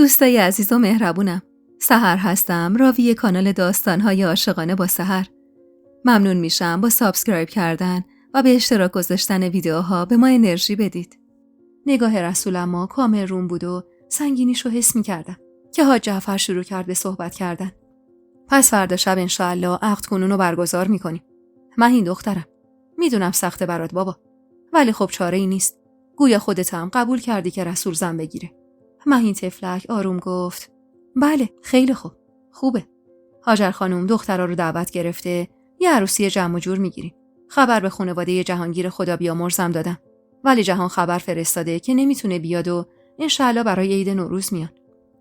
دوستای عزیز و مهربونم، سحر هستم، راوی کانال داستان‌های عاشقانه با سحر. ممنون میشم با سابسکرایب کردن و به اشتراک گذاشتن ویدیوها به ما انرژی بدید. نگاه رسول اما کامل روم بود و سنگینیشو حس می‌کردم که حاج جعفر شروع کرد به صحبت کردن. پس فردا شب انشاءالله عقد کنونو برگزار می‌کنیم. من این دخترم. میدونم سخته برات بابا، ولی خب چاره‌ای نیست. گویا خودت هم قبول کردی که رسول زن بگیره. مهین طفلک آروم گفت بله خیلی خوبه. هاجر خانم دخترها رو دعوت گرفته، یه عروسی جمع و جور میگیریم. خبر به خانواده جهانگیر خدا بیامرزم دادم، ولی جهان خبر فرستاده که نمیتونه بیاد و انشالله برای عید نوروز میان.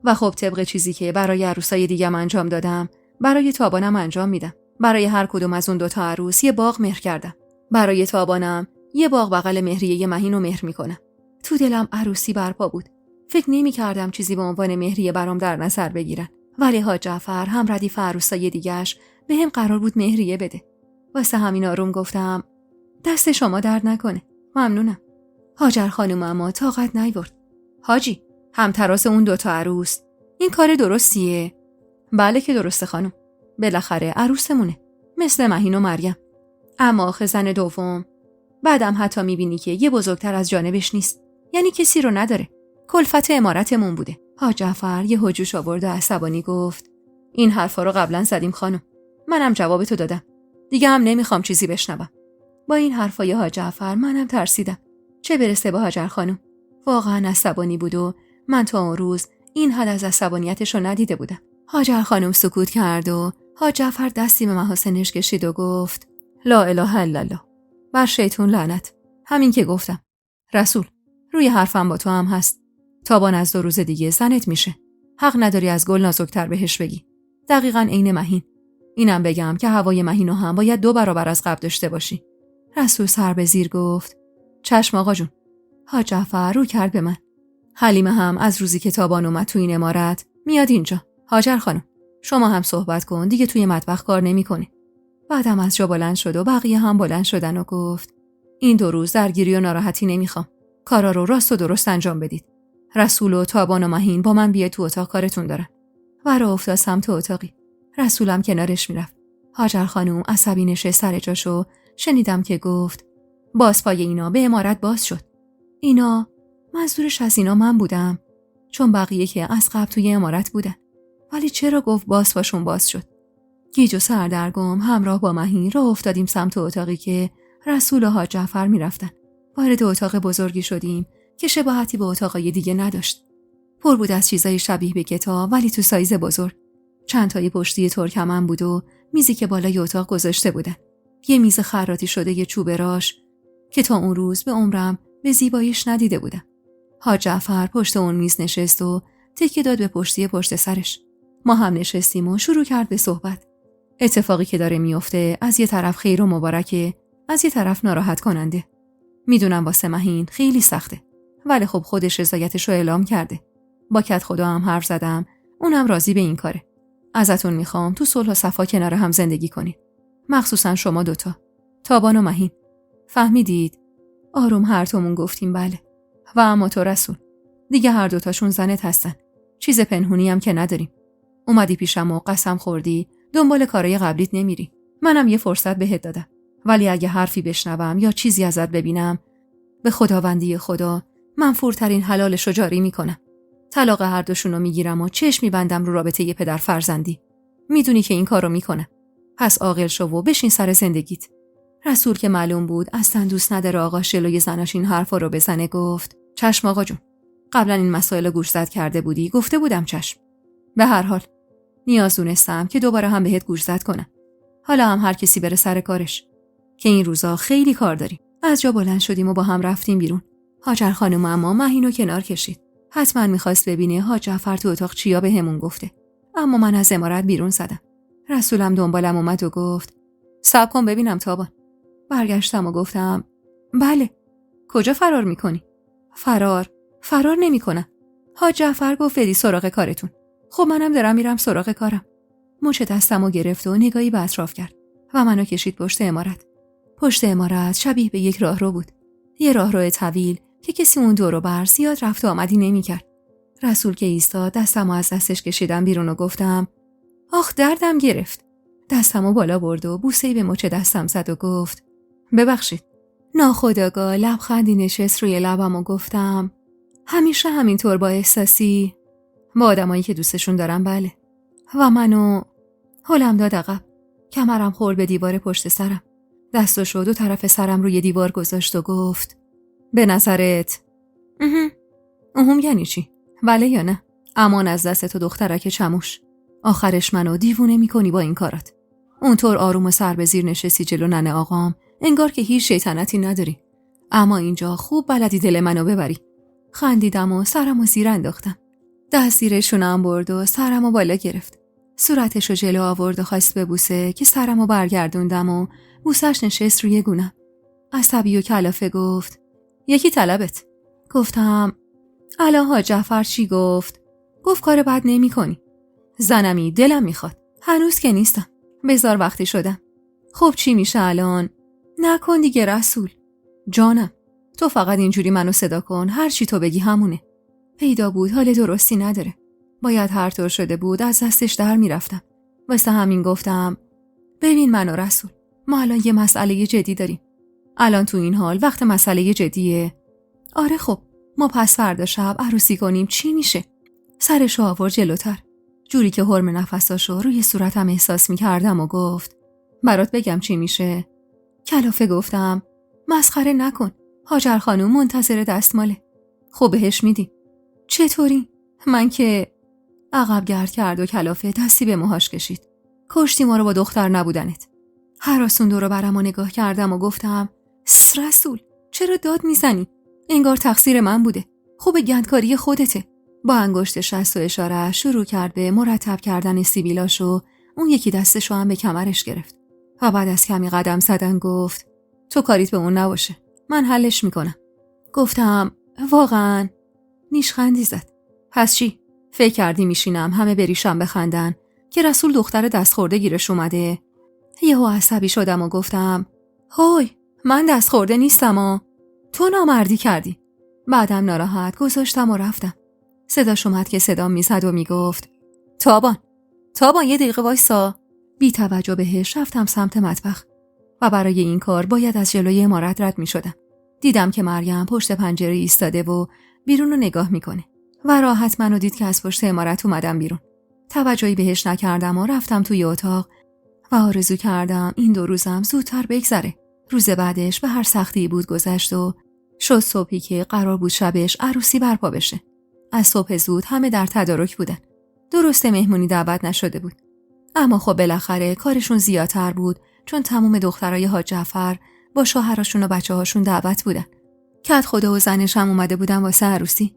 و خب طبق چیزی که برای عروسای دیگم انجام دادم، برای تابانم انجام میدم. برای هر کدوم از اون دوتا عروس یه باغ مهر کردم. برای تابانم یه باغ بغل مهریه مهین رو مهر میکنم. تو دلم عروسی برپا بود. فکر نمی کردم چیزی به عنوان مهریه برام در نظر بگیرن، ولی حاج جعفر هم ردیف عروسای دیگه‌اش به هم قرار بود مهریه بده. واسه همین آروم گفتم دست شما درد نکنه، ممنونم. هاجر خانم اما طاقت نیورد. حاجی، همتراس اون دوتا عروس، این کار درستیه؟ بله که درسته خانم، بالاخره عروسمونه، مثل مهین و مریم. اما آخه زن دوم، بعدم حتی میبینی که یه بزرگتر از جانبش نیست، یعنی کسی رو نداره. کلفت امارتمون بوده. حاج جعفر یه هجوش آورد و عصبانی گفت این حرفا رو قبلا زدیم خانم، منم جوابتو دادم، دیگه هم نمیخوام چیزی بشنوم. با این حرفای حاج جعفر منم ترسیدم، چه برسه به هاجر خانم. واقعا عصبانی بود و من تا اون روز این حد از عصبانیتش رو ندیده بودم. هاجر خانم سکوت کرد و حاج جعفر دستی به محاسنش کشید و گفت لا اله الا الله، بر شیطون لعنت. همین که گفتم. رسول، روی حرفم با تو هم هست. تابان از 2 روز دیگه زنت میشه. حق نداری از گل نازکتر بهش بگی. دقیقاً عین مهین. اینم بگم که هوای مهینو هم باید 2 برابر از قبل داشته باشی. رسول سر به زیر گفت چشم آقا جون. حاج جعفر رو کرد به من. حلیمه هم از روزی که تابان اومد تو این عمارت میاد اینجا. هاجر خانم، شما هم صحبت کن، دیگه توی مطبخ کار نمی‌کنی. بعدم از جا بلند شد و بقیه هم بلند شدن و گفت این 2 روز درگیری و ناراحتی نمیخوام. کارا رو راست و درست انجام بدید. رسول و تابان و مهین با من بیاید تو اتاق کارتون دارن. و راه افتاد سمت اتاقی. رسولم کنارش میرفت. هاجر خانم عصبی نشست سر جاشو. شنیدم که گفت بازپای اینا به عمارت باز شد. اینا منظورش از اینا من بودم، چون بقیه که از قبل توی عمارت بودن. ولی چرا گفت بازپاشون باز شد؟ گیج و سردرگم همراه با مهین راه افتادیم سمت اتاقی که رسول و حاج جعفر میرفتن. وارد اتاق بزرگی شدیم که شباهتی به اتاقای دیگه نداشت. پر بود از چیزای شبیه به کتاب، ولی تو سایز بزرگ. چند تای پشتی ترکمن بود و میزی که بالای اتاق گذاشته بودن. یه میز خراطی شده یه چوب راش که تا اون روز به عمرم به زیباییش ندیده بودم. حاج جعفر پشت اون میز نشست و تکیه داد به پشت سرش. ما هم نشستیم و شروع کرد به صحبت. اتفاقی که داره میفته از یه طرف خیر و مبارکه، از یه طرف ناراحت کننده. میدونم واسه مهین خیلی سخته، ولی خب خودش رضایتش رو اعلام کرده. با کت خدا هم حرف زدم، اونم راضی به این کاره. ازتون میخوام تو صلح و صفا کنار هم زندگی کنید. مخصوصا شما دوتا، تابان و مهین. فهمیدید؟ آروم هر دومون گفتیم بله. و اما تو رسول، دیگه هر دوتاشون زنت هستن. چیز پنهونی هم که نداریم. اومدی پیشم و قسم خوردی دنبال کارای قبلیت نمیری. منم یه فرصت بهت دادم، ولی اگه حرفی بشنوم یا چیزی ازت ببینم، به خداوندی خدا منفورترین حلالش رو جاری میکنم. طلاق هر دوشون رو میگیرم و چشم میبندم رو رابطه یه پدر فرزندی. میدونی که این کارو میکنم. پس عاقل شو و بشین سر زندگیت. رسول که معلوم بود اصلا دوست نداره آقا شلوی زناش این حرفا رو بزنه گفت چشم آقا جون. قبلا این مسائل گوشزد کرده بودی، گفته بودم چشم. به هر حال نیاز دونستم که دوباره هم بهت گوشزد کنم. حالا هم هر کسی بره سر کارش، که این روزا خیلی کار داریم. از جا بلند شدیم و با هم رفتیم بیرون. هاجر خانم اما مهینو کنار کشید. حتما میخواست ببینه حاج جعفر تو اتاق چیا بهمون گفته. اما من از عمارت بیرون زدم. رسولم دنبالم اومد و گفت صبر کن ببینم تابان. برگشتم و گفتم بله. کجا فرار میکنی؟ فرار نمیکنم. حاج جعفر گفت بدی سراغ کارتون. خب منم دارم میرم سراغ کارم. مچ دستمو گرفت و نگاهی به اطراف کرد و منو کشید پشت عمارت. پشت عمارت شبیه به یک راهرو بود. یه راهرو طویل که کسی اون دور و بر زیاد رفت و آمدی نمی‌کرد. رسول که ایستاد دستمو از دستش کشیدم بیرون و گفتم آخ دردم گرفت. دستمو بالا برد و بوسه‌ای به مچ دستم زد و گفت ببخشید. ناخودآگاه لبخندی نشست روی لبم و گفتم همیشه همینطور با احساسی؟ با آدمایی که دوستشون دارم بله. و منو هلم داد عقب. کمرم خورد به دیوار پشت سرم. دستاشو دو طرف سرم روی دیوار گذاشت و گفت به نظرت یعنی چی؟ بله یا نه؟ امان از دست تو دخترک چموش. آخرش منو دیوونه میکنی با این کارات. اونطور آروم و سر به زیر نشستی جلو ننه آقام انگار که هیچ شیطنتی نداری. اما اینجا خوب بلدی دل منو ببری. خندیدم و سرمو زیر انداختم. دست زیر شونم برد و سرمو بالا گرفت. صورتشو جلو آورد و خواست ببوسه که سرمو برگردوندم و بوسش نشست روی گونم. عصبی و کلافه گفت یکی طلبت. گفتم الان حاج جعفر چی گفت؟ گفت کار بد نمی کنی. زنمی دلم میخواد. هنوز که نیستم. بذار وقتی شدم. خب چی میشه الان؟ نکن دیگه رسول. جانم تو فقط اینجوری منو صدا کن. هر چی تو بگی همونه. پیدا بود حال درستی نداره. باید هر طور شده بود از دستش در میرفتم. واسه همین گفتم ببین منو رسول. ما الان یه مسئله جدی داریم. الان تو این حال وقت مسئله جدیه. آره خب ما پس فردا شب عروسی کنیم چی میشه؟ سرشو آورد جلوتر. جوری که حرم نفساشو روی صورتم احساس میکردم و گفت برات بگم چی میشه؟ کلافه گفتم مسخره نکن. هاجر خانوم منتظر دستماله. خب بهش میدی. چطوری؟ من که عقب گرد کرد و کلافه دستی به موهاش کشید. کشتی ما رو با دختر نبودنت. هراسون دور و برم و نگاه کردم و گفتم رسول چرا داد میزنی؟ انگار تقصیر من بوده. خوب گندکاری خودته. با انگشت شست و اشاره شروع کرد به مرتب کردن سیبیلاشو. اون یکی دستشو هم به کمرش گرفت و بعد از کمی قدم زدن گفت تو کاریت به اون نباشه. من حلش میکنم. گفتم واقعا؟ نیشخندی زد. پس چی؟ فکر کردی میشینم همه بریشم بخندن که رسول دختر دستخورده گیرش اومده؟ یهو عصبی شدم و گفتم هوی من دستخورده نیستم تو نامردی کردی. بعدم ناراحت گذاشتم و رفتم. صداش اومد که صدام میزد و میگفت تابان یه دقیقه وایسا. بی توجه بهش رفتم سمت مطبخ و برای این کار باید از جلوی عمارت رد میشدم. دیدم که مریم پشت پنجره ایستاده و بیرون رو نگاه میکنه و راحت منو دید که از پشت عمارت اومدم بیرون. توجهی بهش نکردم و رفتم توی اتاق و آرزو کردم این 2 روزم زودتر بگذره. روز بعدش به هر سختی بود گذشت و شد صبحی که قرار بود شبش عروسی برپا بشه. از صبح زود همه در تدارک بودن. درسته مهمونی دعوت نشده بود. اما خب بالاخره کارشون زیادتر بود چون تمام دخترای حاج جعفر با شوهراشون و بچه‌هاشون دعوت بودن. کد خدا و زنش هم اومده بودن واسه عروسی.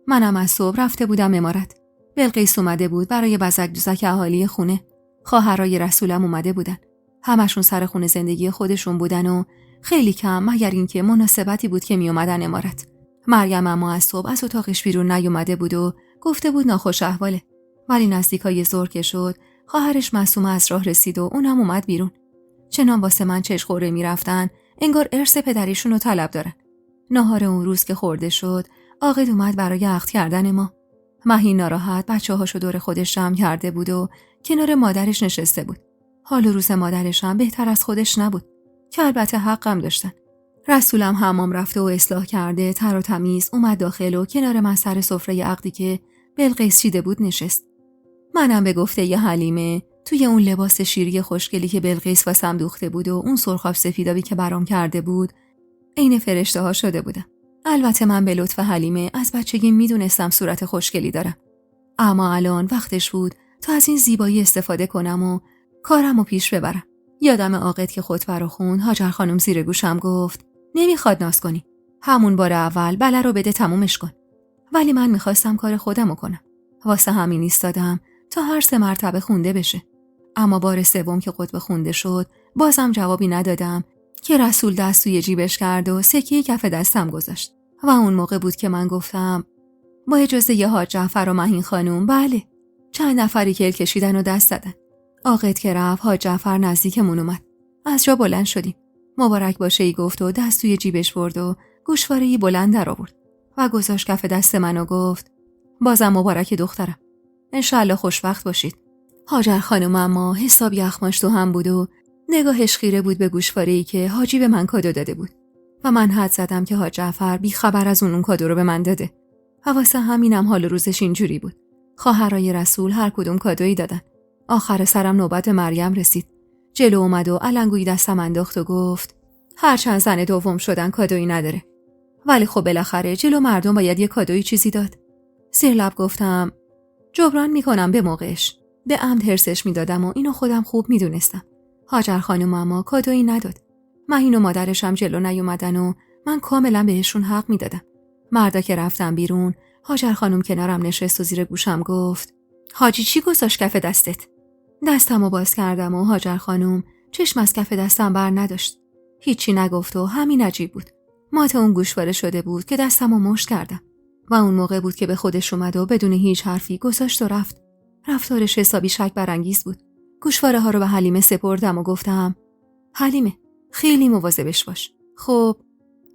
منم از صبح رفته بودم عمارت. بلقیس اومده بود برای بزک دوزک اهالی خونه. خواهرای رسولم اومده بودن. همشون سر خونه زندگی خودشون بودن و خیلی کم مگر اینکه مناسبتی بود که می اومدن عمارت. مریم اما از صبح از اتاقش بیرون نیومده بود و گفته بود ناخوش احواله. ولی نزدیکای ظهر که شد خواهرش معصومه از راه رسید و اونم اومد بیرون. چنان واسه من چشخوره میرفتن انگار ارث پدریشون رو طلب دارن. ناهار اون روز که خورده شد عاقد اومد برای عقد کردن ما. مهین ناراحت بچه‌هاشو دور خودش جمع کرده بود و کنار مادرش نشسته بود. حال و روز مادرش هم بهتر از خودش نبود که البته حقم داشتن. رسولم حمام رفته و اصلاح کرده تر و تمیز اومد داخل و کنار من سر سفره عقدی که بلقیس چیده بود نشست. منم به گفته ی حلیمه توی اون لباس شیری خوشگلی که بلقیس واسم دوخته بود و اون سرخاب سفیدابی که برام کرده بود عین فرشته ها شده بودم. البته من به لطف حلیمه از بچگی میدونستم صورت خوشگلی دارم. اما الان وقتش بود تا از این زیبایی استفاده کنم و کارمو پیش ببرم. یادم عاقد که خطبه رو خوند هاجر خانم زیر گوشم گفت نمیخواد ناز کنی. همون بار اول بله رو بده تمومش کن. ولی من میخواستم کار خودمو کنم. واسه همین ایستادم تا هر 3 مرتبه خونده بشه. اما بار سوم که خطبه خونده شد بازم جوابی ندادم که رسول دست توی جیبش کرد و سکه کف دستم گذاشت و اون موقع بود که من گفتم با اجازه ی حاج جعفر و مهین خانوم بله. چند نفری کل کشیدن و دست زدن. عاقد که رفت حاج جعفر نزدیکمون اومد. از جا بلند شدیم. مبارک باشه ای گفت و دست توی جیبش برد و گوشواره‌ای بلند در آورد و گذاشت کف دست من و گفت بازم مبارک دخترم. انشالله خوشبخت باشید. هاجر خانم اما حساب یخماش تو هم بود و نگاهش خیره بود به گوشواره‌ای که حاجی به من کادو داده بود و من حد زدم که حاج جعفر بی خبر از اون کادو رو به من داده و واسه همینم حال روزش اینجوری بود. خواهرای رسول هر کدوم کادویی دادن. آخر سرم نوبت مریم رسید. جلو اومد و علنگویی دستم انداخت و گفت هر چند زن دوم شدن کادویی نداره. ولی خب بالاخره جلو مردم باید یه کادویی چیزی داد. زیر لب گفتم جبران میکنم به موقعش. به عمد هرسش میدادم و اینو خودم خوب میدونستم. هاجر خانم اما کادویی نداد. مهین و مادرش هم جلو نیومدن و من کاملا بهشون حق میدادم. مردا که رفتم بیرون، هاجر خانم کنارم نشست و زیر گوشم گفت حاجی چی گذاشت کف دستت؟ دستمو باز کردم و هاجر خانم چشم از کف دستم بر نداشت. هیچی نگفت و همین عجیب بود. مات اون گوشواره شده بود که دستمو مشت کردم و اون موقع بود که به خودش اومد و بدون هیچ حرفی گذاشت و رفت. رفتارش حسابی شک برانگیز بود. گوشواره ها رو به حلیمه سپردم و گفتم حلیمه خیلی مواظبش باش. خب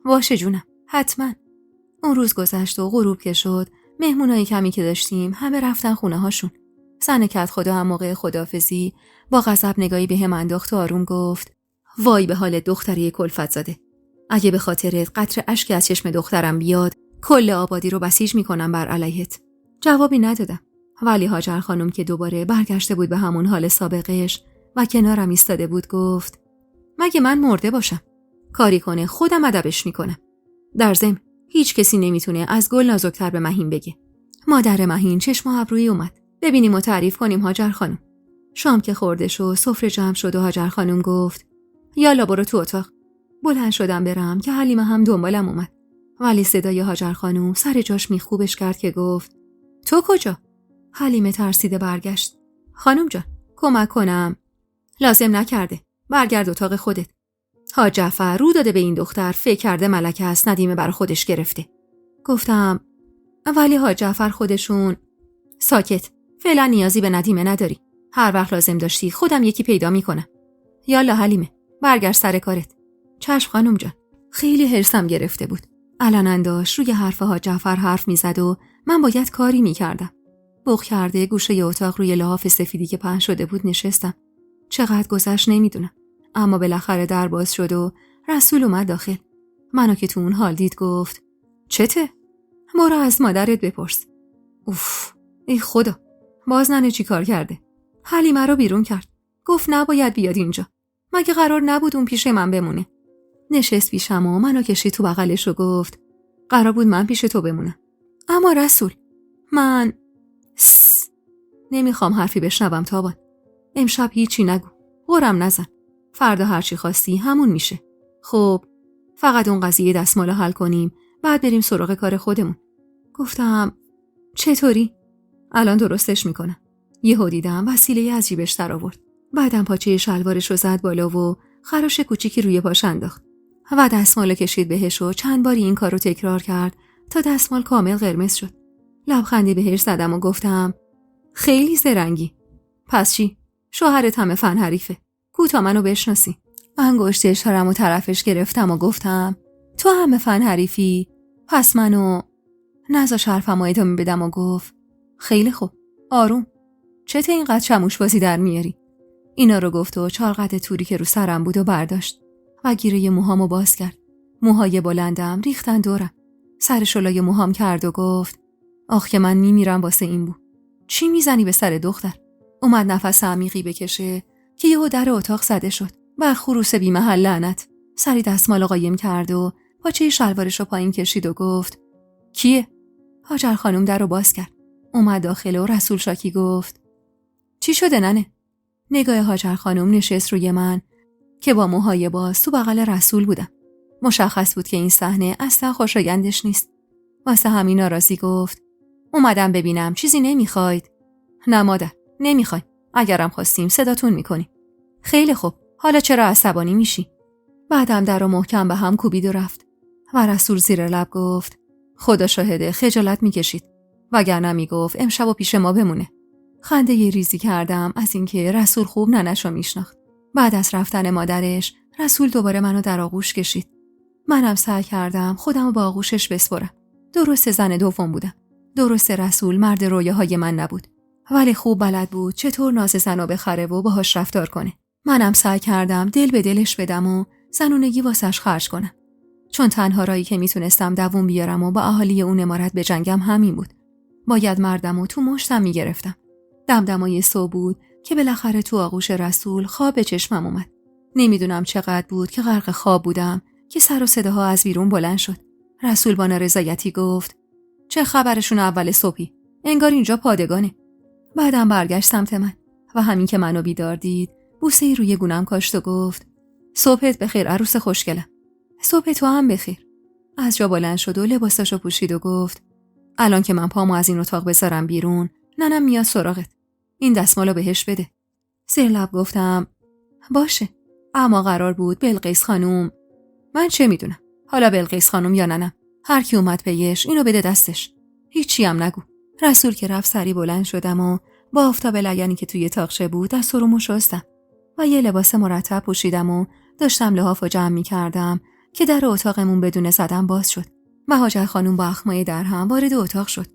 باشه جونم، حتما. اون روز گذشت و غروب که شد، مهمونای کمی که داشتیم همه رفتن خونه هاشون. زن کت خدا هم موقع خداحافظی با غضب نگاهی به هم انداخت و آروم گفت وای به حال دختری کلفت زاده. اگه به خاطرت قطره اشک از چشم دخترم بیاد، کل آبادی رو بسیج میکنم بر علیهت. جوابی ندادم. ولی هاجر خانم که دوباره برگشته بود به همون حال سابقش و کنارم ایستاده بود گفت مگه من مرده باشم؟ کاری کنه خودم ادبش میکنم. در ضمن هیچ کسی نمیتونه از گل نازکتر به مهین بگه. مادر مهین چشم و ابرویی اومد. ببینیم و تعریف کنیم هاجر خانم. شام که خورده شد، سفره جمع شد و هاجر خانم گفت یالا برو تو اتاق. بلند شدم برم که حلیمه هم دنبالم اومد. ولی صدای هاجر خانم سر جاش میخوبش کرد که گفت تو کجا؟ حلیمه ترسیده برگشت. خانم جان کمک کنم؟ لازم نکرده. برگرد اتاق خودت. حاج جعفر رو داده به این دختر، فکر کرده ملکه است ندیمه برای خودش گرفته. گفتم ولی حاج جعفر خودشون. ساکت. فعلا نیازی به ندیمه نداری. هر وقت لازم داشتی خودم یکی پیدا میکنم. یالا حلیمه برگرد سر کارت. چشم خانم جان. خیلی حرصم گرفته بود. علنا داشت روی حرف حاج جعفر حرف میزد و من باید کاری میکردم. بوق کرده گوشه اتاق روی لحاف سفیدی که پهن شده بود نشستم. چقدر گذشت نمیدونم. اما بالاخره در باز شد و رسول اومد داخل. منو که تو اون حال دید گفت چته؟ برو از مادرت بپرس. اوف ای خدا، باز ننه چی کار کرده؟ حلیمه رو بیرون کرد. گفت نباید بیاد اینجا. مگه قرار نبود اون پیش من بمونه؟ نشست پیشم و منو کشید تو بغلش و گفت قرار بود من پیش تو بمونم. اما رسول من نمیخوام حرفی بشنوم تابان. امشب هیچی نگو. قرم نزن. فردا هرچی خواستی همون میشه. خب فقط اون قضیه دستمالو حل کنیم بعد بریم سراغ کار خودمون. گفتم چطوری؟ الان درستش میکنم. یهو دیدم وسیله از جیبش در آورد. بعدم پاچه شلوارش رو زد بالا و خراش کوچیکی روی پاش انداخت و دستمالو کشید بهش و چند باری این کار رو تکرار کرد تا دستمال کامل قرمز شد. لبخندی بهش زدم و گفتم خیلی زرنگی. پس چی؟ شوهرت همه فن حریفه. کو تا منو بشناسی. انگشت اشارم و طرفش گرفتم و گفتم تو همه فن حریفی؟ پس منو نذاش حرفمو ادامه بدم و گفت خیلی خوب. آروم. چته اینقدر چموش بازی در میاری؟ اینا رو گفت و چارقد توری که رو سرم بود و برداشت و گیره موهامو باز کرد. موهای بلندم ریختن دورم. سر شلای موهام کرد و گفت آخ که من میمیرم واسه این بو. چی میزنی به سر دختر؟ اومد نفس عمیقی بکشه که یهو در اتاق زده شد. بر خروس بی محل لعنت. سری دستمال قایم کرد و پاچه شلوارش رو پایین کشید و گفت کیه؟ هاجر خانم در رو باز کرد. اومد داخل و رسول شاکی گفت چی شده ننه؟ نگاه هاجر خانم نشست روی من که با موهای باز تو بغل رسول بودم. مشخص بود که این صحنه اصلا خوشایندش نیست. واسه همین ناراضی گفت اومدم ببینم چیزی نمیخواید؟ نه مادر نمیخوایم. اگرم خواستیم صداتون میکنیم. خیلی خوب. حالا چرا عصبانی میشی؟ بعدم در رو محکم به هم کوبید و رفت و رسول زیر لب گفت خدا شاهده خجالت میکشید وگرنه میگفت امشب و پیش ما بمونه. خنده یه ریزی کردم از اینکه رسول خوب ننشو میشناخت. بعد از رفتن مادرش رسول دوباره منو در آغوش کشید. منم سعی کردم خودمو با آغوشش بسپرم. درست زن دوم بودم. درست رسول مرد رویاهای من نبود، ولی خوب بلد بود چطور ناز زنو بخره و باهاش رفتار کنه. منم سعی کردم دل به دلش بدم و زنونگی واسش خرج کنم. چون تنها راهی که میتونستم دووم بیارم و با اهالی اون امارت بجنگم همین بود. باید مردم و تو مشتم میگرفتم. دمدمای صبح بود که بالاخره تو آغوش رسول خواب به چشمم اومد. نمیدونم چقدر بود که غرق خواب بودم که سر و صداها از بیرون بلند شد. رسول با نارضایتی گفت: چه خبرشون اول صبحی؟ انگار اینجا پادگانه. بعدم برگشت سمت من و همین که منو بیدار دید بوسه‌ای روی گونم کاشت و گفت: صبحت بخیر عروس خوشگلم. صبح تو هم بخیر. از جا بلند شد و لباساشو پوشید و گفت: الان که من پامو از این اتاق بذارم بیرون، ننم میاد سراغت. این دستمالو بهش بده. زیر لب گفتم: باشه. اما قرار بود بلقیس خانوم. من چه میدونم؟ حالا بلقیس خانوم یا ننم، هر کی اومد پیش اینو بده دستش. هیچی هم نگو. رسول که رفت سری بلند شدم و با آفتاب لگنی که توی تاقچه بود دست و رومو شستم و یه لباس مرتب پوشیدم و داشتم لحافو جمع می‌کردم که در اتاقمون بدون زدن باز شد و حاجر خانوم با اخمای در هم وارد اتاق شد.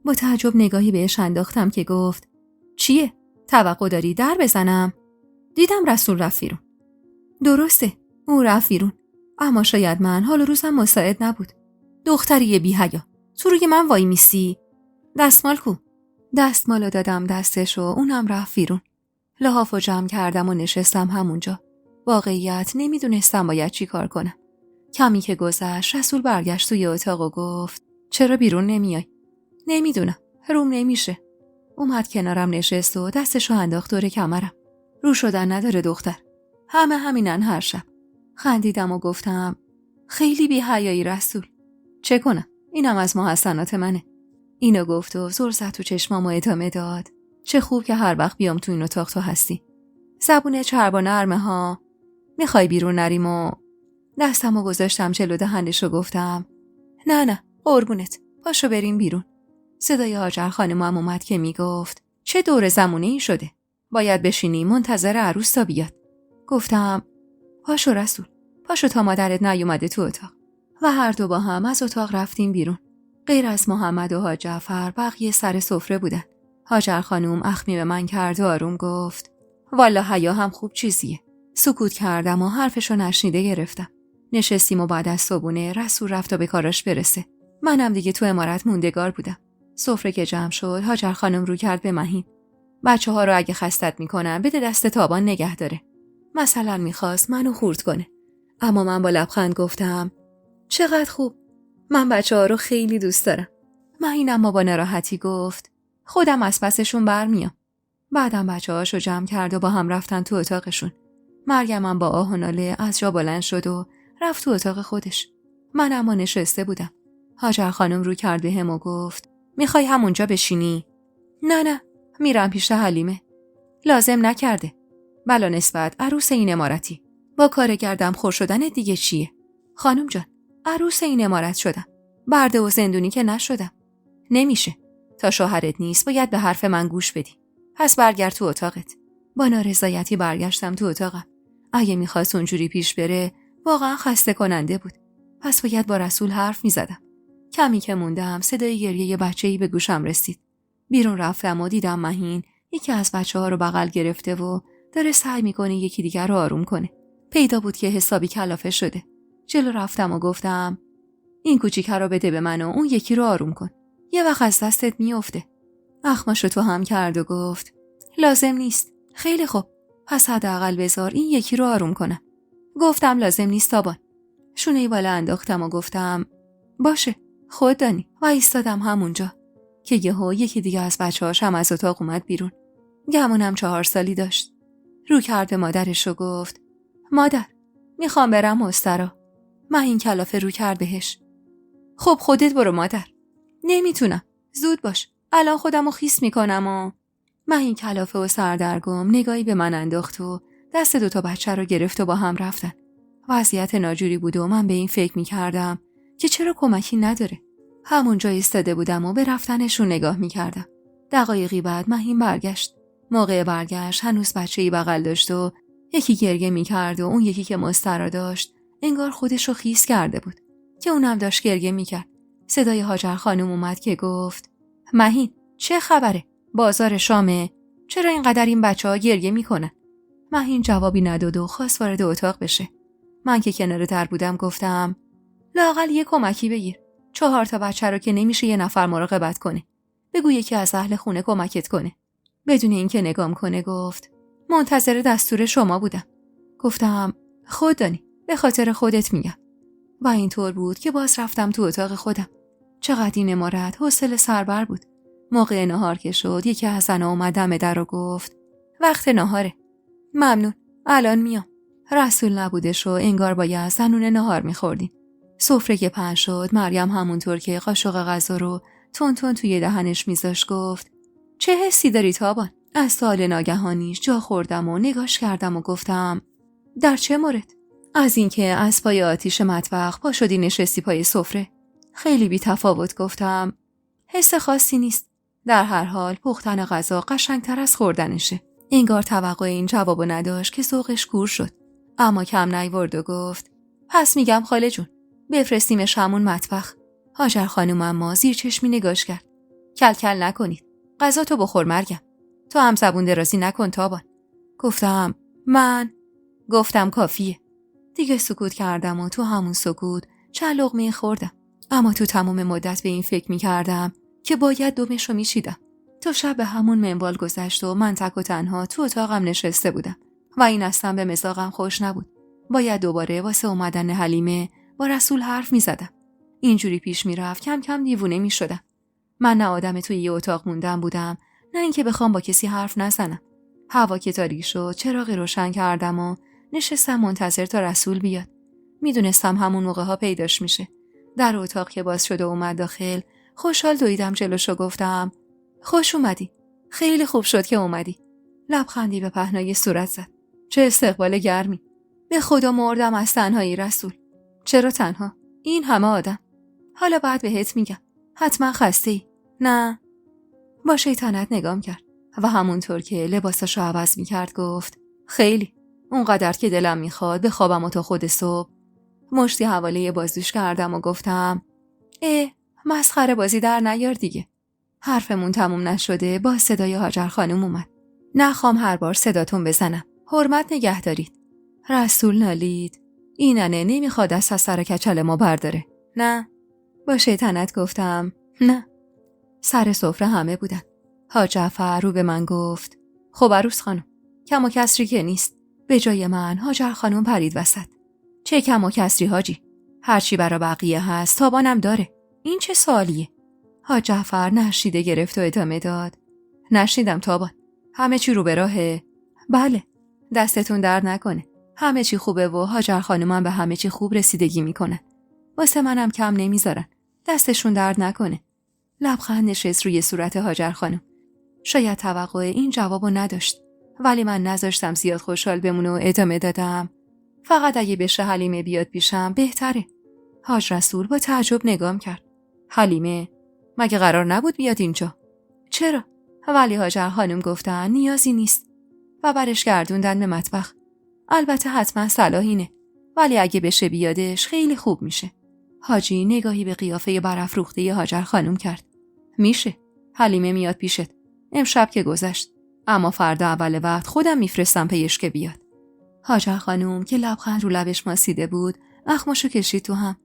با تعجب نگاهی بهش انداختم که گفت: چیه؟ توقع داری در بزنم؟ دیدم رسول رفت بیرون. درسته، او رفت بیرون، اما شاید من حال روزم مساعد نبود. دختری بی‌حیا، تو روی من وای میسی؟ دستمال کو؟ دستمالو دادم دستش و اونم رفت بیرون. لحافو جمع کردم و نشستم همونجا. واقعیت نمیدونستم باید چی کار کنم. کمی که گذشت رسول برگشت توی اتاق و گفت: چرا بیرون نمیای؟ نمیدونم، روم نمیشه. اومد کنارم نشست و دستشو انداخت دور کمرم. رو شدن نداره دختر، همه همینن هر شب. خندیدم و گفتم: خیلی بی‌حیایی رسول. چه کنم؟ اینم از محسنات منه. اینو گفت و زل زد تو چشمام و ادامه داد: چه خوب که هر وقت بیام تو این اتاق تو هستی. زبون چرب و نرمه ها. میخوای بیرون نریم؟ و دستمو گذاشتم جلو دهنش و گفتم: نه قربونت، پاشو بریم بیرون. صدای حاجر خانمم اومد که میگفت: چه دور زمونه ای شده؟ باید بشینی منتظر عروس تا بیاد. گفتم: پاشو رسول، پاشو تا مادرت نیومده تو اتاق. و هر دو با هم از اتاق رفتیم بیرون. غیر از محمد و حاج جعفر بقیه سر سفره بودن. حاجر خانم اخمی به من کرد و آروم گفت: والا حیا هم خوب چیزیه. سکوت کردم و حرفشو نشنیده گرفتم. نشستیم و بعد از صبحونه رسول رفت تا به کاراش برسه. منم دیگه تو امارت موندگار بودم. سفره که جمع شد حاجر خانم رو کرد به مهین: بچه‌ها رو اگه خستت میکنن بده دست تابان نگه داره. مثلا میخواست منو خورد کنه. اما من با لبخند گفتم: چقدر خوب. من بچه‌ها رو خیلی دوست دارم. مهین اما با ناراحتی گفت: خودم از پسشون برمیام. بعدم بچه‌هاشو جمع کرد و با هم رفتن تو اتاقشون. مرگمم با آه و ناله از جا بلند شد و رفت تو اتاق خودش. من اما نشسته بودم. حاجر خانم رو کرد بهم و گفت: میخوای همونجا بشینی؟ نه، میرم پیش حلیمه. لازم نکرده. بلا نسبت عروس این امارتی. با کارگردم خور شدن دیگه چیه؟ خانم جان، عروس این امارت شدم. برده و زندونی که نشدم. نمیشه. تا شوهرت نیست باید به حرف من گوش بدی. پس برگرد تو اتاقت. با نارضایتی برگشتم تو اتاقم. اگه میخواست اونجوری پیش بره واقعا خسته کننده بود. پس باید با رسول حرف میزدم. کمی که موندم صدای گریه بچه‌ای به گوشم رسید. بیرون رفتم و دیدم مهین یکی از بچه‌ها رو بغل گرفته و داره سعی میکنه یکی دیگر رو آروم کنه. پیدا بود که حسابی کلافه شده. جلو رفتم و گفتم: این کوچیک رو بده به من و اون یکی رو آروم کن. یه وقت از دستت میفته. اخماشو تو هم کرد و گفت: لازم نیست. خیلی خوب. پس حداقل بذار این یکی رو آروم کنم. گفتم لازم نیست تابان. شونه‌ای بالا انداختم و گفتم: باشه، خود دانی. و ایستادم همونجا که یهو یکی دیگه از بچه‌هاش هم از اتاق اومد بیرون. گمونم 4 سالی داشت. رو کرد به مادرش و گفت: مادر، میخوام برم مسترا. مهین کلافه رو کرد بهش: خب خودت برو مادر. نمیتونم. زود باش. الان خودمو خیس میکنم و مهین کلافه و سردرگم نگاهی به من انداخت و دست 2 بچه رو گرفت و با هم رفتن. وضعیت ناجوری بود و من به این فکر میکردم که چرا کمکی نداره. همونجا ایستاده بودم و به رفتنشون نگاه میکردم. دقایقی بعد مهین برگشت. موقع برگشت هنوز بچه‌ای بغل داشت و یکی گریه میکرد و اون یکی که مسترا داشت انگار خودش رو خیس کرده بود که اونم داشت گریه میکرد. صدای حاجر خانم اومد که گفت: مهین چه خبره؟ بازار شامه؟ چرا اینقدر این بچه‌ها گریه میکنن؟ مهین جوابی نداد و خواست وارد اتاق بشه. من که کنار در بودم گفتم لااقل یه کمکی بگیر. 4 تا بچه رو که نمیشه یه نفر مراقبت کنه. بگو یکی از اهل خونه کمکت کنه. بدون اینکه نگام کنه گفت منتظر دستور شما بودم. گفتم خود دانی، به خاطر خودت میگم. و اینطور بود که باز رفتم تو اتاق خودم. چقدر این امارت حوصله سربر بود. موقع نهار که شد یکی از زن‌ها اومد دم در و گفت وقت نهاره. ممنون، الان میام. رسول نبودش و انگار باید زنون نهار میخوردیم. سفره که پهن شد مریم همونطور که قاشق غذا رو تون تون توی دهنش میذاشت گفت چه حسی داری تابان؟ از سوال ناگهانیش جا خوردم و نگاش کردم و گفتم در چه مورد؟ از اینکه از پای آتیش مطبخ پا شدی نشستی پای سفره. خیلی بی تفاوت گفتم حس خاصی نیست. در هر حال پختن غذا قشنگتر از خوردنشه. انگار توقع این جوابو نداشت که ذوقش کور شد. اما کم نیورد و گفت پس میگم خاله جون بفرستیمش همون مطبخ. هاجر خانم اما زیر چشمی نگاش کرد. کل کل نکنید. غذا تو بخور مریم. تو هم زبون درازی نکن تابان. گفتم کافیه. دیگه سکوت کردم و تو همون سکوت چند لقمه خوردم. اما تو تمام مدت به این فکر میکردم که باید دمشو میشیدم. تا شب به همون منوال گذشت و من تک و تنها تو اتاقم نشسته بودم و این اصلا به مزاقم خوش نبود. باید دوباره واسه اومدن حلیمه با رسول حرف میزدم. اینجوری پیش میرفت کم کم دیوونه میشدم. من نه آدم توی یه اتاق موندن بودم نه اینکه بخوام با کسی حرف نزنم. هوا که تاریک شد چراغ روشن کردم و نشستم منتظر تا رسول بیاد. میدونستم همون موقع ها پیداش میشه. در اتاق که باز شد و اومد داخل خوشحال دویدم جلوشو گفتم خوش اومدی. خیلی خوب شد که اومدی. لبخندی به پهنای صورت زد. چه استقبال گرمی. به خدا مردم از تنهایی رسول. چرا تنها؟ این همه آدم. حالا بعد بهت میگم. حتما خسته ای؟ نه. با شیطنت نگام کرد و همونطور که لباسشو عوض میکرد گفت خیلی. اونقدر که دلم میخواد بخوابم و تا خود صبح. مشتی حواله بازوش کردم و گفتم مسخره بازی در نیار دیگه. حرفمون تموم نشده با صدای هاجر خانم اومد. نخوام هر بار صداتون بزنم. حرمت نگه دارید. رسول نالید. ایننه نمیخواد از سر کچل ما برداره. نه. با شیطنت گفتم نه. سر سفره همه بودن. حاج جعفر رو به من گفت خب عروس خانم کم و کسری که نیست. به جای من هاجر خانم پرید وسط. چه کم و کسری حاجی؟ هرچی برا بقیه هست تابانم داره. این چه سوالیه؟ حاج جعفر نشیده گرفت و ادامه داد. نشیدم تابان. همه چی رو به راهه؟ بله. دستتون درد نکنه. همه چی خوبه و هاجر خانومم به همه چی خوب رسیدگی میکنن. واسه منم کم نمیذارن. دستشون درد نکنه. لبخند نشست روی صورت هاجر خانم. شاید توقع این جوابو نداشت. ولی من نذاشتم زیاد خوشحال بمونه و ادامه دادم. فقط اگه بشه حلیمه بیاد پیشم بهتره. حاج رسول با تعجب نگام کرد. حلیمه؟ مگه قرار نبود بیاد اینجا؟ چرا؟ ولی هاجر خانم گفتن نیازی نیست و برش گردوندن به مطبخ. البته حتما صلاحینه ولی اگه بشه بیادش خیلی خوب میشه. حاجی نگاهی به قیافه برافروخته هاجر خانم کرد. میشه. حلیمه میاد پیشت. امشب که گذشت. اما فردا اول وقت خودم میفرستم پیش که بیاد. هاجر خانم که لبخند رو لبش ماسیده بود اخماشو کشید تو هم.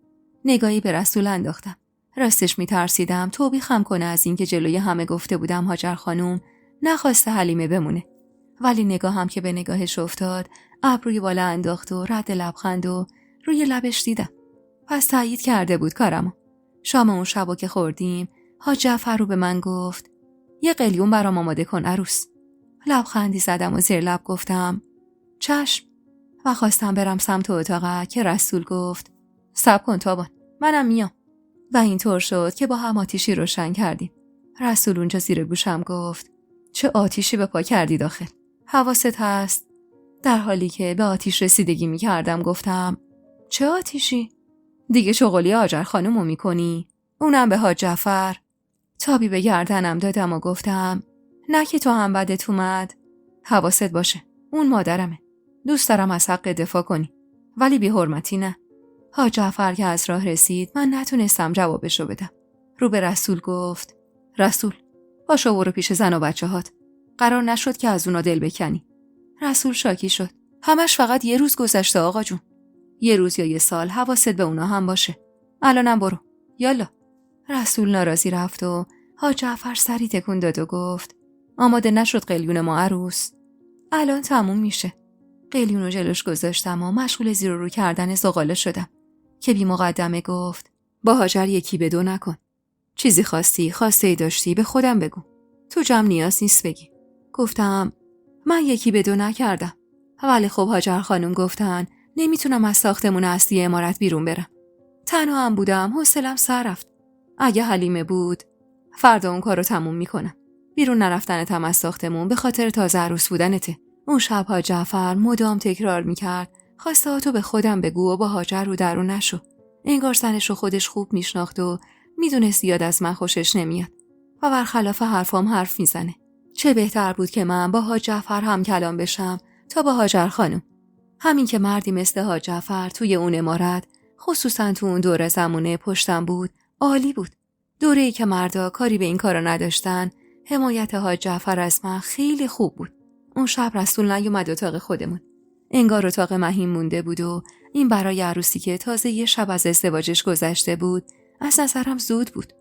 نگاهی به رسول انداختم. راستش میترسیدم توبیخم کنه از اینکه جلوی همه گفته بودم هاجر خانم نخواسته حلیمه بمونه. ولی نگاهم که به نگاهش افتاد ابروی بالا انداخت و رد لبخند و روی لبش دیدم. پس تایید کرده بود کارمو. شام اون شبو که خوردیم حاج جعفر رو به من گفت یه قلیون برام آماده کن عروس. لبخندی زدم و زیر لب گفتم چشم و خواستم برم سمت اتاق که رسول گفت صبر کن تابان منم میام. و اینطور شد که با هم آتیشی روشن کردیم. رسول اونجا زیر گوشم گفت چه آتیشی به پا کردی داخل؟ حواست هست؟ در حالی که به آتیش رسیدگی میکردم گفتم چه آتیشی؟ دیگه شغلی هاجر خانمو میکنی؟ اونم به حاج جعفر. تابی به گردنم دادم و گفتم نه که تو هم بدت اومد. حواست باشه اون مادرمه. دوست دارم از حق دفاع کنی ولی بی حرمتی نه. حاج جعفر که از راه رسید من نتونستم جوابشو بدم. رو به رسول گفت رسول، پاشو برو پیش زن و بچه‌هات. قرار نشد که از اونا دل بکنی. رسول شاکی شد. همش فقط یه روز گذشته آقا جون. یه روز یا یه سال حواست به اونا هم باشه. الانم برو. یالا. رسول ناراضی رفت و حاج جعفر سری تکون داد و گفت آماده نشد قلیون ما عروس؟ الان تموم میشه. قلیون رو جلوش گذاشتم و مشغول زیر و رو کردن زغاله شدم که بی مقدمه گفت با هاجر یکی به دو نکن. چیزی خواسته ای داشتی به خودم بگو. تو جمع نیاز نیست بگی. گفتم من یکی به دو نکردم. ولی خب هاجر خانم گفتن نمیتونم از ساختمون اصلی عمارت بیرون برم. تنها هم بودم، حوصله‌ام سر رفت. اگه حلیمه بود فردا اون کارو تموم میکنم. بیرون نرفتنتم از ساختمون به خاطر تازه عروس بودنته. اون شب حاج جعفر مدام تکرار میکرد خواستهاتو به خودم بگو و با هاجر رو درو نشو. انگار زنشو خودش خوب میشناخت و میدونست زیاد از من خوشش نمیاد و برخلاف حرفام حرف میزنه. چه بهتر بود که من با حاج جعفر هم کلام بشم تا با هاجر خانم. همین که مردی مثل حاج جعفر توی اون عمارت، خصوصا تو اون دوره زمونه پشتم بود، عالی بود. دوره‌ای که مردا کاری به این کارا نداشتن، حمایت حاج جعفر از من خیلی خوب بود. اون شب رسول نیومد اتاق خودمون. انگار اتاق مهین مونده بود و این برای عروسی که تازه یه شب از ازدواجش گذشته بود، از نظرم زود بود.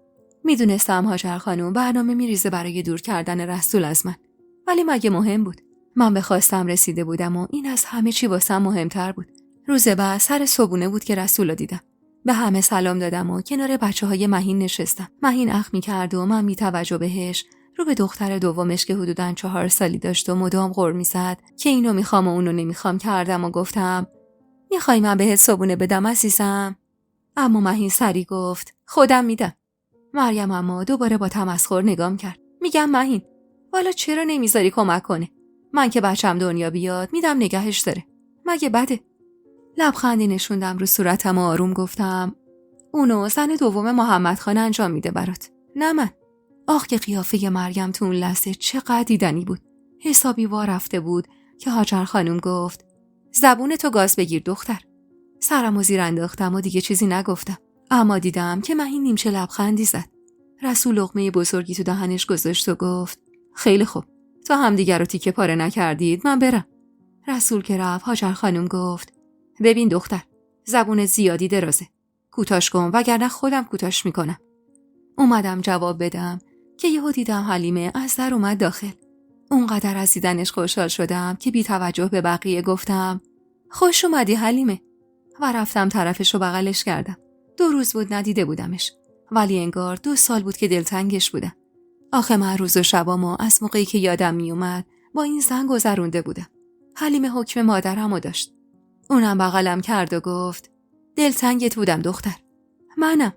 میدونستم هاجر خانم برنامه میریزه برای دور کردن رسول از من. ولی مگه مهم بود؟ من به خواستم رسیده بودم و این از همه چی واسم مهمتر بود. روز بعد سر صبحونه بود که رسول رو دیدم. به همه سلام دادم و کنار بچه‌های مهین نشستم. مهین اخ می‌کرد و من بی توجه بهش رو به دختر دومش که حدوداً 4 سالی داشت و مدام غر می‌زد که اینو می‌خوام و اونو نمی‌خوام کردم و گفتم می‌خوای من بهت صبحونه بدم عزیزم؟ اما مهین سری گفت خودم میدم. مریم اما دوباره با تمسخر نگام کرد. میگم مهین والا چرا نمیذاری کمک کنه؟ من که بچم دنیا بیاد میدم نگهش داره. مگه بده؟ لبخندی نشوندم رو صورتم و آروم گفتم اونو زن دوم محمد خان انجام میده برات، نه من. آخ که قیافه مریم تو اون لحظه چقدر دیدنی بود. حسابی وا رفته بود که هاجر خانم گفت زبون تو گاز بگیر دختر. سرمو زیر انداختم و دیگه چیزی نگفتم. اما دیدم که مهین نیمچه لبخندی زد. رسول لقمه بزرگی تو دهنش گذاشت و گفت خیلی خوب، تا همدیگر رو تیکه پاره نکردید من برم. رسول که رفت هاجر خانم گفت ببین دختر، زبون زیادی درازه، کوتاش کن وگرنه خودم کوتاش میکنم. اومدم جواب بدم که یهو دیدم حلیمه از در اومد داخل. اونقدر از دیدنش خوشحال شدم که بی توجه به بقیه گفتم خوش اومدی حلیمه و رفتم طرفش رو بغلش کردم. 2 روز بود ندیده بودمش، ولی انگار 2 سال بود که دلتنگش بودم. آخه من روز و شبامو از موقعی که یادم میومد با این زن گذرونده بودم. حلیمه حکم مادرمو داشت. اونم بغلم کرد و گفت دلتنگت بودم دختر. منم.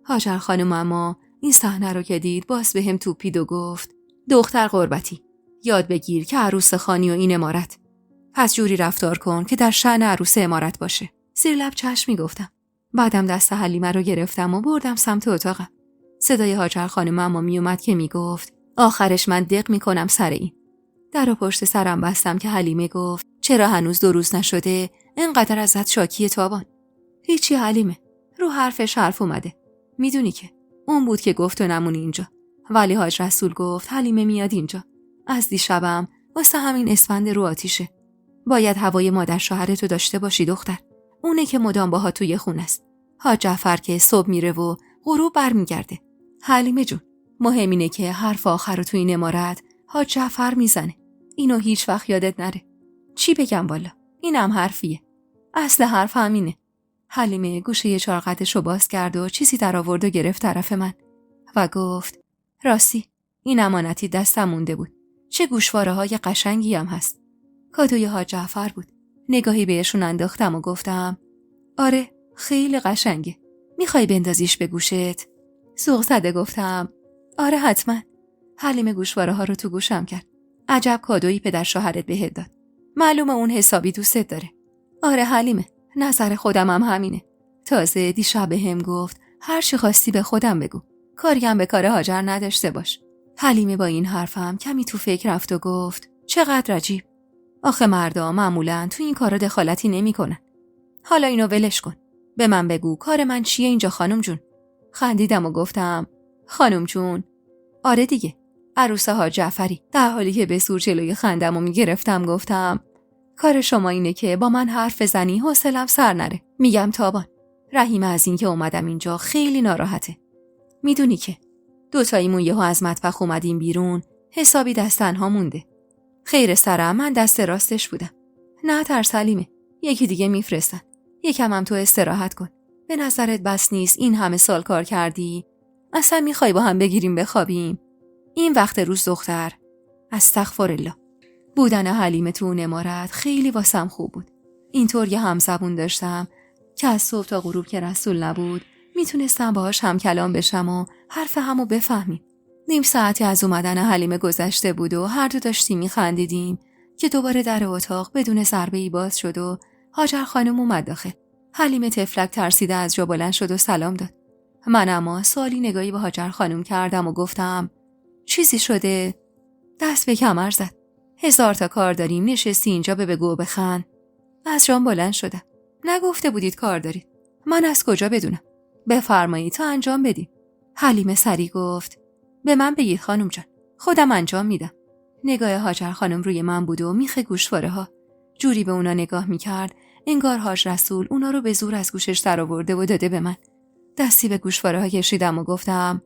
هاجر خانم اما این صحنه رو که دید باز بهم توپید و گفت دختر قربتی، یاد بگیر که عروس خانی و این عمارت. پس جوری رفتار کن که در شأن عروس عمارت باشه. زیر لب چشم میگفتم. بعدم دست حلیمه رو گرفتم و بردم سمت اتاقم. صدای هاجر خانم اما میومد که میگفت آخرش من دق میکنم سر این. در و پشت سرم بستم که حلیمه گفت چرا هنوز 2 روز نشده اینقدر ازت شاکی تابان؟ هیچی حلیمه، رو حرفش حرف اومده. میدونی که اون بود که گفت تو نمونی اینجا، ولی حاج رسول گفت حلیمه میاد اینجا. از دیشبم واسه همین اسفند رو آتیشه. باید هوای مادر شوهرتو داشته باشی دختر. اونه که مدام باها توی خونه است. حاج جعفر که صبح میره و غروب برمیگرده. حلیمه جون، مهم اینه که حرف آخر رو تو این عمارت حاج جعفر میزنه. اینو هیچ وقت یادت نره. چی بگم والا؟ اینم حرفیه. اصل حرف همینه. حلیمه گوشه چارقدشو باز کرد و چیزی در آورد و گرفت طرف من و گفت راستی این امانتی دستم مونده بود. چه گوشواره های قشنگی هم هست. کادوی حاج جعفر بود. نگاهی بهشون انداختم و گفتم آره خیلی قشنگه. میخوای بندازیش به گوشت؟ سوق زده گفتم آره حتما. حلیمه گوشواره ها رو تو گوشم کرد. عجب کادویی پدر شوهرت بهت داد. معلومه اون حسابی دوست داره. آره حلیمه، نظر خودم هم همینه. تازه دیشب هم گفت هر چی خواستی به خودم بگو، کاریم به کار هاجر نداشته باش. حلیمه با این حرفم کمی تو فکر رفت و گفت چقدر عجیب. آخه مردا معمولاً تو این کارا دخالتی نمی‌کنن. حالا اینو ولش کن. به من بگو کار من چیه اینجا خانم جون؟ خندیدم و گفتم خانم جون آره دیگه، عروس حاج جعفری. در حالی که به زور جلوی خندمو میگرفتم گفتم کار شما اینه که با من حرف بزنی حوصله‌ام سر نره. میگم تابان. رحیم از این که اومدم اینجا خیلی ناراحته. میدونی که دوتاییمون یهو از مطبخ اومدیم بیرون، حسابی دست تنها مونده. خیر سرم، من دست راستش بودم. نه ترسلیمه، یکی دیگه میفرستن. یکم هم تو استراحت کن. به نظرت بس نیست این همه سال کار کردی؟ اصلا میخوای با هم بگیریم بخوابیم؟ این وقت روز دختر. استغفرالله. بودن حلیمه تو اون عمارت خیلی واسم خوب بود. اینطور یه همزبون داشتم که از صبح تا غروب که رسول نبود میتونستم باهاش هم کلام بشم و حرف همو بفهمیم. نیم ساعتی از اومدن حلیمه گذشته بود و هر دو داشتیم میخندیدیم که دوباره در اتاق بدون ضربه‌ای باز شد و هاجر خانم اومد داخل. حلیمه طفلک ترسیده از جا بلند شد و سلام داد. من اما سوالی نگاهی به هاجر خانم کردم و گفتم چیزی شده؟ دست به کمر زد. 1000 تا کار داریم، نشستی اینجا به بگو و بخند. از جام بلند شدم. نگفته بودید کار دارید؟ من از کجا بدونم؟ بفرمایید تا انجام بدیم. حلیمه سری گفت به من بگید خانم جان، خودم انجام میدم. نگاه هاجر خانم روی من بود و میخ گوشواره ها. جوری به اونا نگاه میکرد انگار حاج رسول اونا رو به زور از گوشش در آورده و داده به من. دستی به گوشواره ها کشیدم و گفتم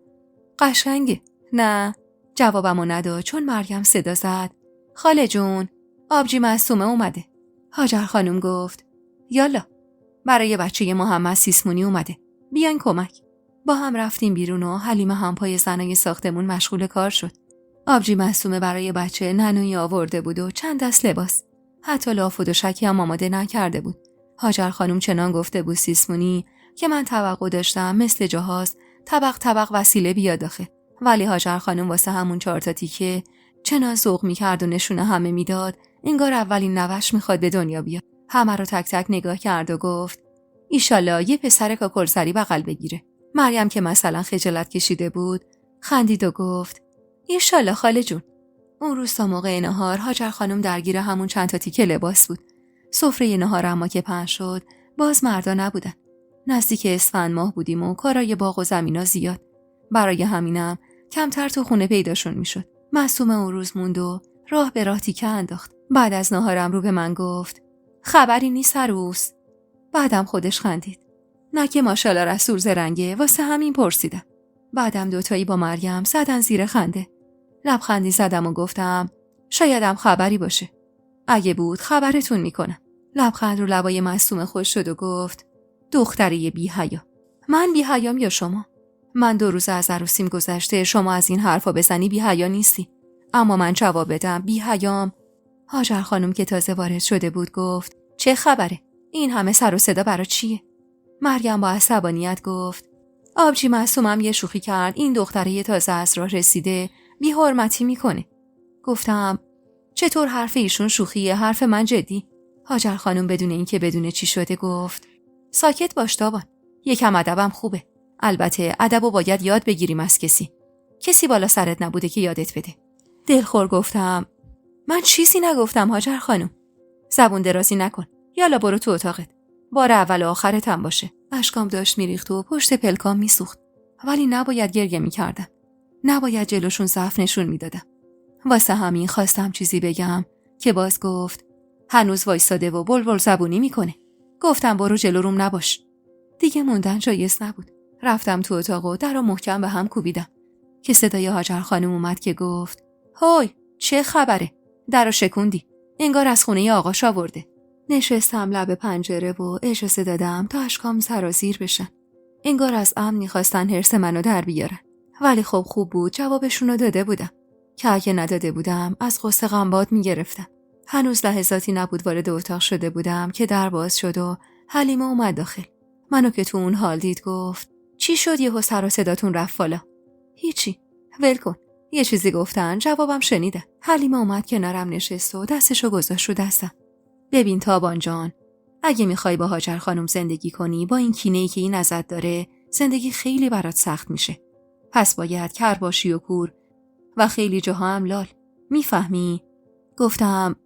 قشنگه. نه، جوابمو نداد چون مریم صدا زد خاله جون، آبجی معصومه اومده. هاجر خانم گفت یالا، برای بچه محمد سیسمونی اومده، بیاین کمک. با هم رفتیم بیرون و حلیمه هم پای زنای ساختمون مشغول کار شد. آبجی معصومه برای بچه ننویی آورده بود و چند دست لباس. حتی لاف و دوشکی هم آماده نکرده بود. هاجر خانم چنان گفته بود سیسمونی که من توقع داشتم مثل جهاز طبق وسیله بیاد داخل. ولی هاجر خانم واسه همون 4 تا تیکه چنان ذوق می‌کرد و نشونه همه میداد انگار اولین نوش میخواد به دنیا بیاد. همه رو تک تک نگاه کرد و گفت ایشالله یه پسر کاکلسری بغل بگیره. مریم که مثلا خجالت کشیده بود خندید و گفت ایشالله خاله جون. اون روز تا موقع نهار هاجر خانم درگیر همون چند تا تیکه لباس بود. سفره نهار اما که پهن شد باز مردا نبودن. نزدیک اسفند ماه بودیم و کارای باغ و زمینا زیاد. برای همینم کمتر تو خونه پیداشون میشد. معصومه اون روز موند و راه به راه تیکه انداخت. بعد از نهارم رو به من گفت خبری نیست عروس. بعدم خودش خندید. نه که ماشاءالله رسول زرنگه، واسه همین پرسیدم. بعدم دوتایی با مریم زدن زیر خنده. لبخندی زدم و گفتم شایدم خبری باشه. اگه بود خبرتون میکنم. لبخند رو لبای معصومه خوش شد و گفت دختری بی حیا. من بی حیام یا شما؟ من 2 روز از عروسیم گذشته، شما از این حرفا بزنی بی حیا نیستی. اما من جواب بدم بی حیام. هاجر خانم که تازه وارد شده بود گفت چه خبره؟ این همه سر و صدا برای چیه؟ مریم با عصبانیت گفت آبجی معصومم یه شوخی کرد، این دختره تازه از راه رسیده بی حرمتی میکنه. گفتم چطور حرف ایشون شوخیه، حرف من جدی؟ هاجر خانم بدون اینکه بدونه چی شده گفت ساکت باش تابان، یکم ادبم خوبه. البته ادبو باید یاد بگیریم از کسی بالا سرت نبوده که یادت بده. دلخور گفتم من چیزی نگفتم هاجر خانم. زبون درازی نکن، یالا برو تو اتاقت. بار اول و آخرت هم باشه. اشکام داشت میریخت و پشت پلکام میسوخت. ولی نباید گریه میکردم. نباید جلوشون ضعف نشون میدادم. واسه همین خواستم چیزی بگم که باز گفت هنوز وایساده و بلبل زبونی میکنه. گفتم برو جلو روم نباش. دیگه موندن جایز نبود. رفتم تو اتاق و در رو محکم به هم کوبیدم که صدای هاجر خانم اومد که گفت هوی چه خبره؟ در رو شکوندی، انگار از خونه آقاش آورده. نشستم لب پنجره و اجازه دادم تا اشکام سرازیر بشن. انگار از امن میخواستن حرص منو در بیارن. ولی خب خوب بود جوابشونو داده بودم که اگه نداده بودم از غصه غمباد میگرفتم. هنوز لحظاتی نبود وارد اتاق شده بودم که در باز شد و حلیمه اومد داخل. منو که تو اون حال دید گفت چی شد یهو سر و صداتون رفت بالا؟ هیچی، ول کن. یه چیزی گفتن جوابم شنیده. حلیمه اومد کنارم نشست و دستشو گذاشت رو دستم. ببین تابان جان، اگه میخوای با هاجر خانم زندگی کنی، با این کینه‌ای که این ازت داره، زندگی خیلی برات سخت میشه. پس باید کر باشی و کور و خیلی جاها هم لال. میفهمی؟ گفتم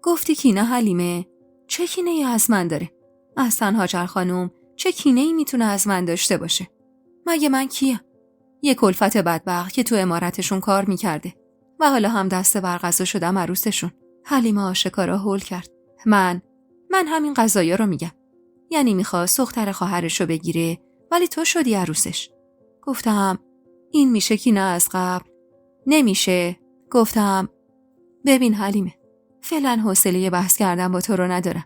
گفتی کینه حلیمه؟ چه کینه‌ای از من داره؟ اصلا هاجر خانم چه کینه‌ای میتونه از من داشته باشه؟ مگه من کیم؟ یه کلفت بدبخت که تو عمارتشون کار میکرده و حالا هم دست بر غذا شدم عروسشون. حلیمه آشکارا هول کرد. من همین قضایا رو میگم. یعنی میخواست دختر خواهرشو بگیره ولی تو شدی عروسش. گفتم این میشه کی نه از قبل؟ نمیشه. گفتم ببین حلیمه، فعلا حوصله بحث کردن با تو رو ندارم،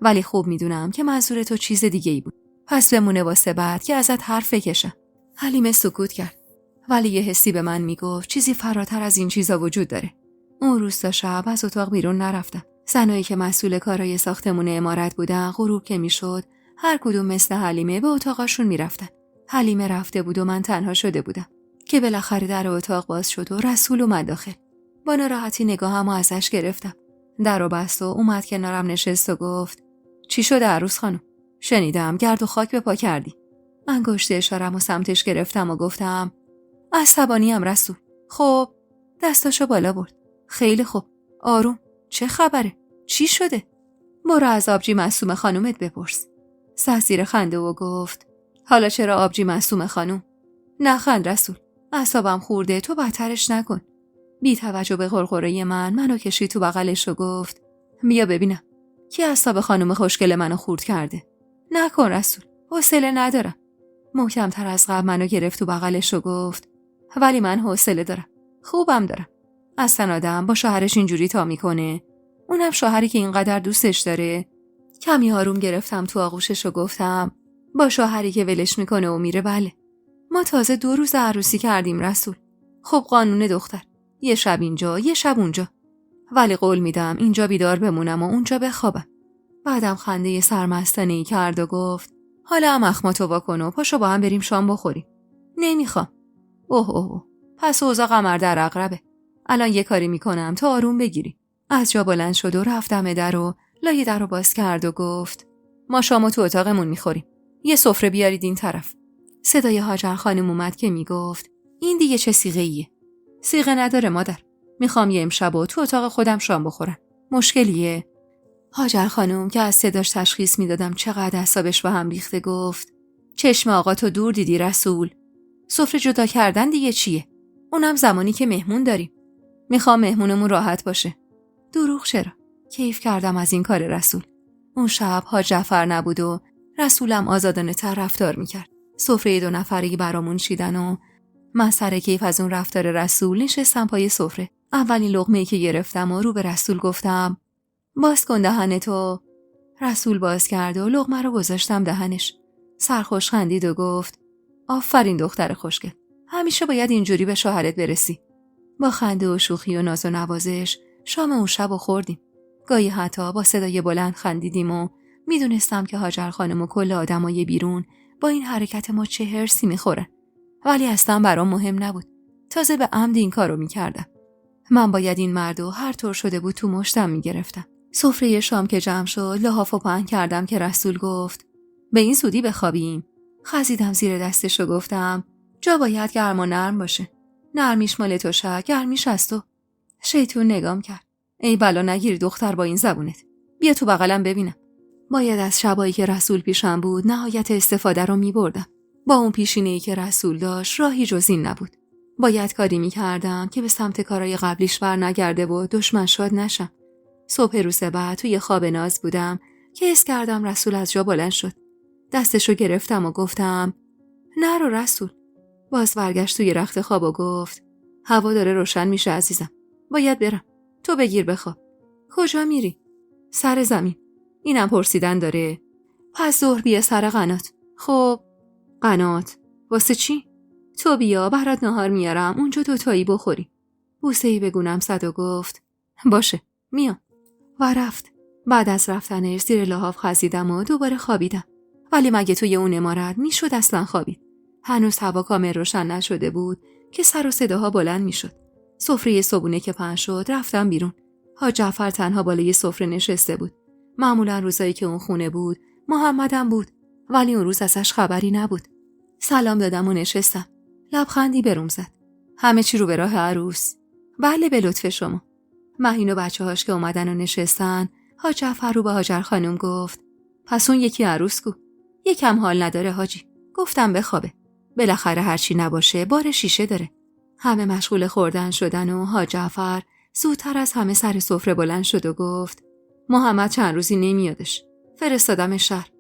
ولی خوب میدونم که منظور تو چیز دیگه ای بود. پس بمونه واسه بعد که ازت حرف بکشم. حلیمه سکوت کرد، ولی یه حسی به من میگفت چیزی فراتر از این چیزا وجود داره. اون روز تا شب از اتاق بیرون نرفتم. زنایی که مسئول کارای ساختمون عمارت بودن غروب که میشد هر کدوم مثل حلیمه به اتاقشون میرفتن. حلیمه رفته بود و من تنها شده بودم که بالاخره در اتاق باز شد و رسول اومد داخل. با ناراحتی نگاهمو ازش گرفتم. درو بست و اومد کنارم نشست و گفت چی شده عروس خانم؟ شنیدم گرد و خاک به پا کردی. انگشت اشاره‌مو سمتش گرفتم و گفتم عصبانی‌ام رسول. خب دستاشو بالا برد. خیلی خوب. آروم. چه خبره؟ چی شده؟ برو از آبجی معصومه خانومت بپرس. سحسیر خنده و گفت حالا چرا آبجی معصومه خانوم؟ نخند رسول. اعصابم خورده، تو بدترش نکن. بی توجه به غرغره منو کشید تو بغلش و گفت بیا ببینم کی اعصاب خانوم خوشگل منو خورد کرده. نکن رسول، حوصله ندارم. محکم‌تر از قبل منو گرفت تو بغلش و گفت ولی من حوصله دارم. خوبم دارم. اصلا آدم با شوهرش اینجوری تا میکنه، اونم شوهری که اینقدر دوستش داره. کمی آروم گرفتم تو آغوشش و گفتم با شوهری که ولش میکنه و میره. بله، ما تازه 2 روز عروسی کردیم رسول. خب قانون دختر، یه شب اینجا یه شب اونجا، ولی قول میدم اینجا بیدار بمونم و اونجا بخوابم. بعدم خنده سرمستانه‌ای کرد و گفت حالا هم اخماتو واکن و پاشو با هم بریم شام بخوریم. نمیخوام. اوه پس اوضاع قمر در عقربه. الان یه کاری میکنم تا آروم بگیری. از جا بلند شد و رفت دم در و لای در رو باز کرد و گفت ما شامو تو اتاقمون میخوریم. یه سفره بیارید این طرف. صدای هاجر خانم اومد که میگفت این دیگه چه صیغه‌ایه؟ صیغه نداره مادر. میخوام یه امشبو تو اتاق خودم شام بخورم. مشکلیه؟ هاجر خانم که از صداش تشخیص میدادم چقدر اعصابش به هم ریخته گفت چشم آقا تو دور دیدی رسول. سفره جدا کردن دیگه چیه؟ اونم زمانی که مهمون داریم. میخوام مهمونمون راحت باشه. دروغ چرا؟ کیف کردم از این کار رسول. اون شب حاج جعفر نبود و رسولم آزادانه تر رفتار میکرد. سفره 2 نفری برامون چیدن و من سر کیف از اون رفتار رسول نشستم پای سفره. اولین لقمه‌ای که گرفتم و رو به رسول گفتم باز کن دهنتو. رسول باز کرد و لقمه رو گذاشتم دهنش. سرخوش خندید و گفت آفرین دختر خوشگل، همیشه باید اینجوری به شوهرت برسی. با خنده و شوخی و ناز و نوازش شام اون شب رو خوردیم. گاهی حتی با صدای بلند خندیدیم و میدونستم که هاجر خانم و کل آدمای بیرون با این حرکت ما چه هرسی میخورن، ولی اصلا برام مهم نبود. تازه به عمد این کارو میکردم. من باید این مردو هر طور شده بود تو مشتم میگرفتم. سفره شام که جمع شد لحاف و پهن کردم که رسول گفت به این زودی بخوابیم. خزیدم زیر دستش و گفتم جا باید گرم و نرم باشه. نرمیش مال تو شه، گرمیش از تو. شیطون نگام کرد. ای بلا نگیری دختر با این زبونت. بیا تو بغلم ببینم. باید از شبایی که رسول پیشم بود نهایت استفاده رو میبردم. با اون پیشینه‌ای که رسول داشت راهی جز این نبود. باید کاری میکردم که به سمت کارای قبلیش بر نگرده و دشمن شاد نشم. صبح روز بعد توی خواب ناز بودم که حس کردم رسول از جا بلند شد. دستشو گرفتم و گفتم نرو رسول. باز برگشت توی رخت خواب و گفت هوا داره روشن میشه عزیزم. باید برم. تو بگیر بخواب. کجا میری؟ سر زمین. اینم پرسیدن داره. پس ظهر بیا سر قنات. خب قنات واسه چی؟ تو بیا برات نهار میارم اونجا 2 تایی بخوری. بوسه‌ای بگونم صد و گفت باشه میام. و رفت. بعد از رفتنش زیر لحاف خزیدم و دوباره خوابیدم. ولی مگه توی اون عمارت میشد اصلا خوابید؟ هنوز هوا کامل روشن نشده بود که سر و صداها بلند میشد. سفره صبحونه که پهن شد رفتم بیرون. حاج جعفر تنها بالای سفره نشسته بود. معمولا روزایی که اون خونه بود محمدم بود، ولی اون روز ازش خبری نبود. سلام دادم و نشستم. لبخندی بروم زد. همه چی رو به راه عروس؟ بله به لطف شما. مهین و بچه‌هاش که اومدن و نشستن، حاج جعفر رو به هاجر خانم گفت پس اون یکی عروس کو؟ یکم حال نداره حاجی. گفتم بخوابه. بالاخره هرچی نباشه بار شیشه داره. همه مشغول خوردن شدن و حاج جعفر زودتر از همه سر سفره بلند شد و گفت محمد چند روزی نمیادش. فرستادم شهر.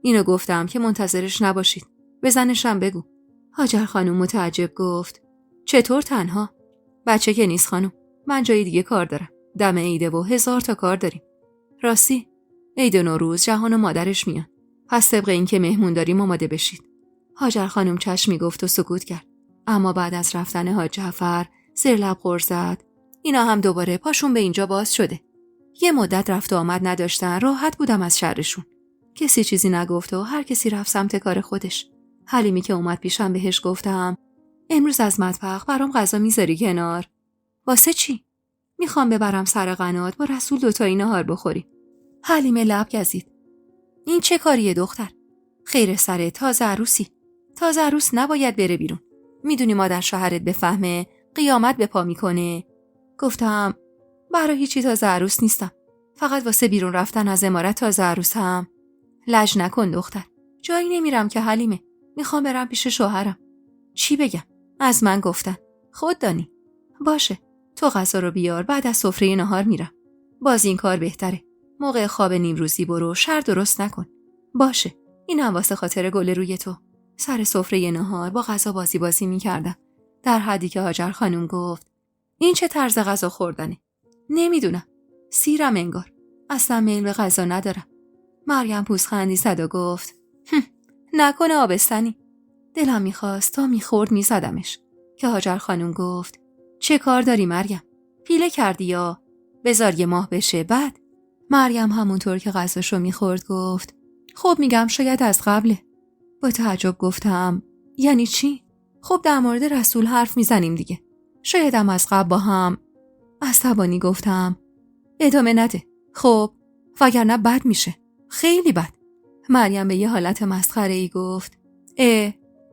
اینو گفتم که منتظرش نباشید. به زنشم بگو. هاجر خانم متعجب گفت چطور تنها؟ بچه که نیست خانم. من جای دیگه کار دارم. دم عیده و 1000 تا کار داریم. راستی عید نوروز جهان و مادرش میان. پس طبق این که مهمون داریم آماده بشید. هاجر خانم چشمی گفت و سکوت کرد. اما بعد از رفتن حاج جعفر زیر لب غر زد. اینا هم دوباره پاشون به اینجا باز شده. یه مدت رفت و آمد نداشتن. راحت بودم از شرشون. کسی چیزی نگفت و هر کسی رفت سمت کار خودش. حلیمی که اومد پیشم بهش گفتم امروز از مطبخ برام غذا میذاری کنار؟ واسه چی؟ میخوام ببرم سر قنات با رسول 2 تایی نهار بخوری. حلیمه لب گزید. این چه کاریه دختر؟ خیر سرت، تازه عروسی. تازه عروس نباید بره بیرون. میدونی مادر شوهرت بفهمه قیامت به پا میکنه. گفتم برای هیچی تازه عروس نیستم. فقط واسه بیرون رفتن از عمارت تازه عروسم. لج نکن دختر. جایی نمیرم که حلیمه. میخوام برم پیش شوهرم. چی بگم؟ از من گفتن. خود دانی. باشه. تو غذا رو بیار، بعد از سفره نهار میرم. باز این کار بهتره. موقع خواب نیمروزی برو، شر درست نکن. باشه. اینم واسه خاطر گل روی تو. سر سفره نهار با غذا بازی میکردم. در حدی که هاجر خانم گفت این چه طرز غذا خوردنه؟ نمیدونم. سیرم انگار. اصلا میل به غذا ندارم. مریم پوزخندی زد و گفت نکنه آبستنی. دلم میخواست تا میخورد میزدمش. که هاجر خانم گفت چه کار داری مریم؟ پیله کردی یا؟ بذار 1 ماه بشه بعد. مریم همونطور که غذاشو میخورد گفت خب میگم شاید از قبله. با تعجب گفتم یعنی چی؟ خب در مورد رسول حرف میزنیم دیگه. شایدم از قبل با هم. عصبانی گفتم ادامه نده. خب وگرنه بد میشه. خیلی بد. مریم به یه حالت مسخره‌ای گفت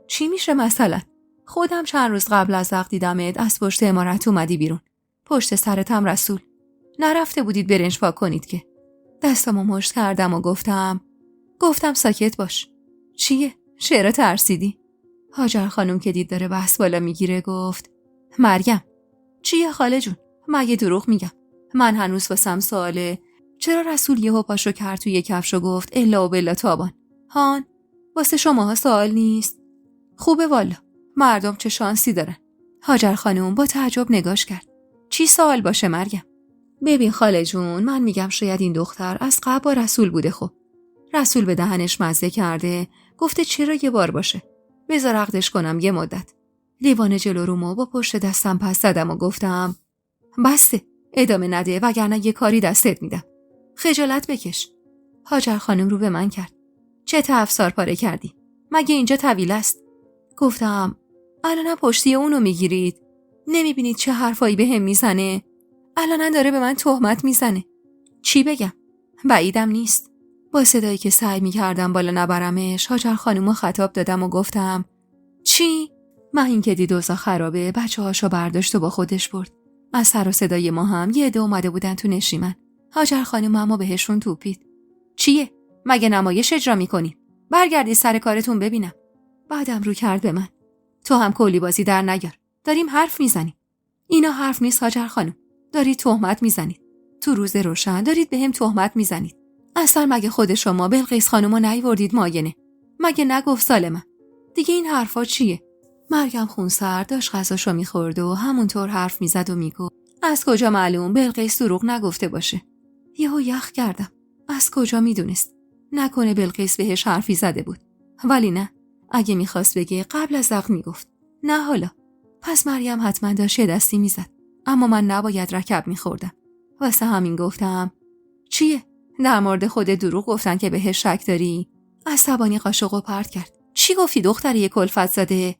چی میشه مثلا؟ خودم چند روز قبل از وقت دیدمت از پشت عمارت اومدی بیرون. پشت سرتم رسول. نرفته بودید برنج پاک کنید که. دستمو مشت کردم و گفتم ساکت باش. چیه؟ چرا ترسیدی؟ هاجر خانم که دید داره بحث بالا میگیره گفت مریم چیه خاله جون؟ مگه دروغ میگم؟ من هنوز واسم سواله چرا رسول یهو پاشو کرد توی کفش و گفت الا و بلا تابان؟ هان واسه شماها سوال نیست؟ خوبه والا. مردم چه شانسی دارن. هاجر خانم با تعجب نگاش کرد. چی سوال باشه مریم؟ ببین خاله جون، من میگم شاید این دختر از قبل با رسول بوده. خب رسول به دهنش مزه کرده، گفته چرا 1 بار باشه. بذار عقدش کنم 1 مدت. لیوان جلو رومو با پشت دستم پس زدم و گفتم بسته. ادامه نده وگرنه 1 کاری دستت میدم. خجالت بکش. هاجر خانم رو به من کرد. چه افسار پاره کردی؟ مگه اینجا طویل است؟ گفتم الان پشتی اونو میگیرید؟ نمیبینید چه حرفایی به هم میزنه؟ الان داره به من تهمت میزنه. چی بگم؟ بعیدم نیست. با صدایی که سعی میکردم بالا نبرمش هاجر خانومو خطاب دادم و گفتم چی؟ مهین که دید اوضاع خرابه بچه هاشو برداشت و با خودش برد. از سر و صدای ما هم یه عده اومده بودن تو نشیمن. هاجر خانم اما بهشون توپید. چیه؟ مگه نمایش اجرا میکنی؟ برگردی سر کارتون ببینم. بعدم رو کرد به من. تو هم کلی بازی در نیار. داریم حرف میزنیم. اینا حرف نیست هاجر خانم. دارید تهمت میزنید. تو روز روشن دارید بهم تهمت میزنید. اصلا مگه خود شما بلقیس خانومو نیوردید معاینه؟ مگه نگفت سالمه؟ دیگه این حرفا چیه؟ مریم خونسرد داشت غذاشو میخورد و همونطور حرف میزد و میگفت از کجا معلوم بلقیس دروغ نگفته باشه؟ یهو یخ کردم. از کجا میدونست؟ نکنه بلقیس بهش حرفی زده بود. ولی نه، اگه میخواست بگه قبل از عقد میگفت. نه حالا. پس مریم حتما داشت دستی میزد. اما من نباید رکب میخوردم. واسه همین گفتم چیه؟ در مورد خود دروغ گفتن که بهش شک داری؟ عصبانی قاشقو پرت کرد. چی گفتی دختری کلفت زده؟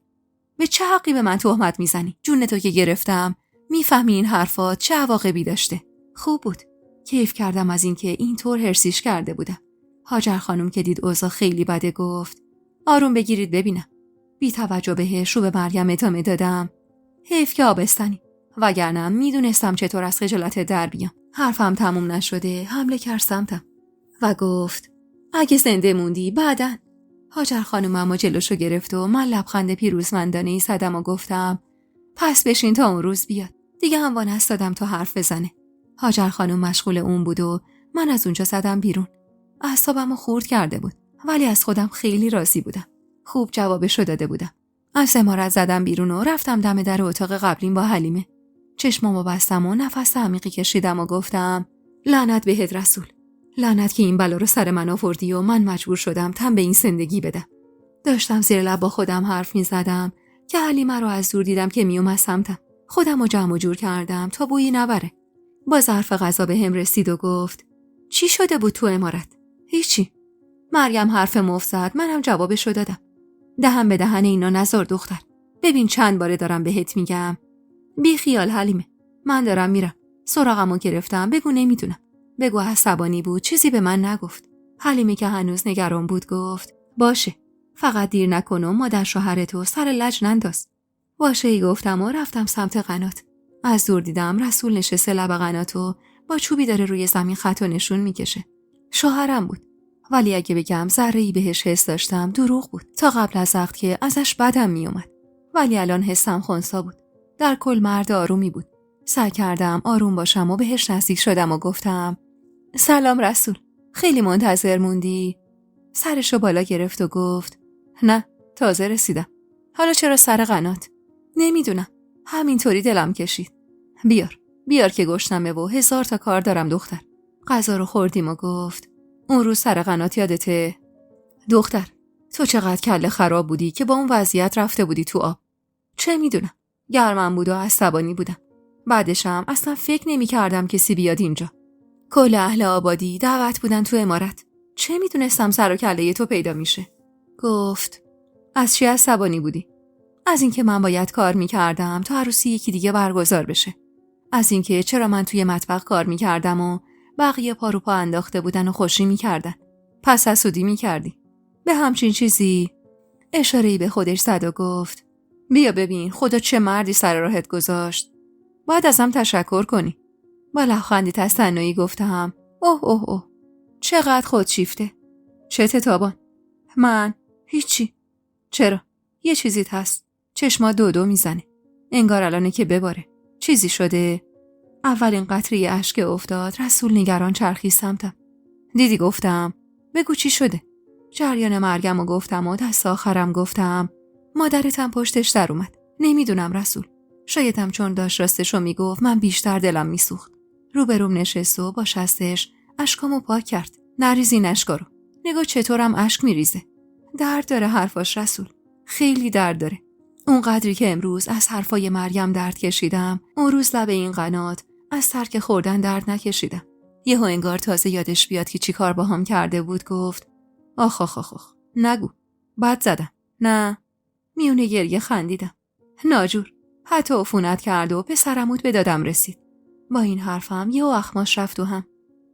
به چه حقی به من تهمت میزنی؟ جونتو که گرفتم. میفهمی این حرفات چه عواقبی داشته؟ خوب بود. کیف کردم از اینکه اینطور هرسیش کرده بودم. هاجر خانم که دید اوضاع خیلی بده گفت آروم بگیرید ببینم. بی توجه بهش رو به مریم ادامه دادم. حیف که آبستنی. وگرنه میدونستم چطور از خجالت در بیام. حرفم تموم نشده حمله کرد سمتم و گفت اگه زنده موندی بعدن. هاجر خانم اما جلوشو گرفت و من لبخند پیروزمندانه‌ای زدم و گفتم پس بشین تا اون روز بیاد. دیگه هم وانستادم تا حرف بزنه. هاجر خانم مشغول اون بود و من از اونجا زدم بیرون. اعصابمو خورد کرده بود، ولی از خودم خیلی راضی بودم. خوب جوابشو داده بودم. از عمارت زدم بیرون و رفتم دم در اتاق قبلیم با حلیمه. چشمامو بستم و نفس عمیقی کشیدم و گفتم لعنت بهت رسول. لعنت که این بلا رو سر من آوردی و من مجبور شدم تن به این زندگی بدم. داشتم زیر لب با خودم حرف می‌زدم که حلیمه رو از دور دیدم که میومد سمتم. خودم رو جمع و جور کردم تا بویی نبره. با ظرف غذا به هم رسید و گفت چی شده بود تو عمارت؟ هیچی. مریم حرف مفت زد، منم جوابشو دادم. دهن به دهن اینا نذار دختر. ببین چند باره دارم بهت میگم. بی خیال حلیمه. من دارم میرم. سراغمو گرفتم، بگو نمیدونم. بگو عصبانی بود، چیزی به من نگفت. حلیمه که هنوز نگران بود گفت باشه. فقط دیر نکن و مادر شوهرتو سر لج ننداز. باشه ای گفتم و رفتم سمت قنات. از دور دیدم رسول نشسته لب قناتو با چوبی داره روی زمین خط و نشون میکشه. شوهرم بود. ولی اگه بگم ذره‌ای بهش حس داشتم دروغ بود. تا قبل از وقت که ازش بدم میومد. ولی الان حسم خنثی بود. در کل مرد آرومی بود. سعی کردم آروم باشم و بهش نزدیک شدم و گفتم سلام رسول. خیلی منتظر موندی؟ سرشو بالا گرفت و گفت نه، تازه رسیدم. حالا چرا سر قنات؟ نمیدونم. همینطوری دلم کشید. بیار که گشنمه و 1000 تا کار دارم دختر. غذا رو خوردیم و گفت اون روز سر قنات یادته؟ دختر تو چقدر کله خراب بودی که با اون وضعیت رفته بودی تو آب. چه میدونم. گرمم بود و عصبانی بودم. بعدشم اصلا فکر نمی کردم کسی بیاد اینجا. کل اهل آبادی دعوت بودن تو عمارت. چه میدونستم سر و کله تو پیدا میشه. گفت از چی عصبانی بودی؟ از اینکه من باید کار میکردم تا عروسی یکی دیگه برگزار بشه. از اینکه چرا من توی مطبخ کار میکردم و بقیه پا رو پا انداخته بودن و خوشی میکردن. پس حسودی میکردی. به همچین چیزی اشاره‌ای به خودش زد و گفت بیا ببین خدا چه مردی سر راهت گذاشت. باید ازم تشکر کنی. با لبخندی تصنعی گفتم اوه چقدر خودشیفته. چه تابان؟ من هیچی. چرا؟ یه چیزی هست. چشما دو میزنه. انگار الانه که بباره. چیزی شده؟ اولین قطره اشک افتاد. رسول نگران چرخید سمتم. دیدی گفتم بگو چی شده؟ جریان مرگم رو گفتم و دست آخرم گفتم مادرتم پشتش در اومد. نمیدونم رسول. شایدم چون داشت راستشو میگفت من بیشتر دلم میسوخت. روبروم نشست و با شستش اشکامو پاک کرد. نریزین اشکا رو. نگاه چطورم اشک میریزه. درد داره حرفاش رسول. خیلی درد داره. اون قدری که امروز از حرفای مریم درد کشیدم، اون روز لب این قنات از ترک خوردن درد نکشیدم. یهو انگار تازه یادش بیاد که چی کار باهام کرده بود گفت آخ نگو. بد زدم. نه. میونه گریه خندیدم. ناجور. حتی عفونت کرد و پسرموت به دادم رسید. با این حرفم یهو اخماش رفت و هم.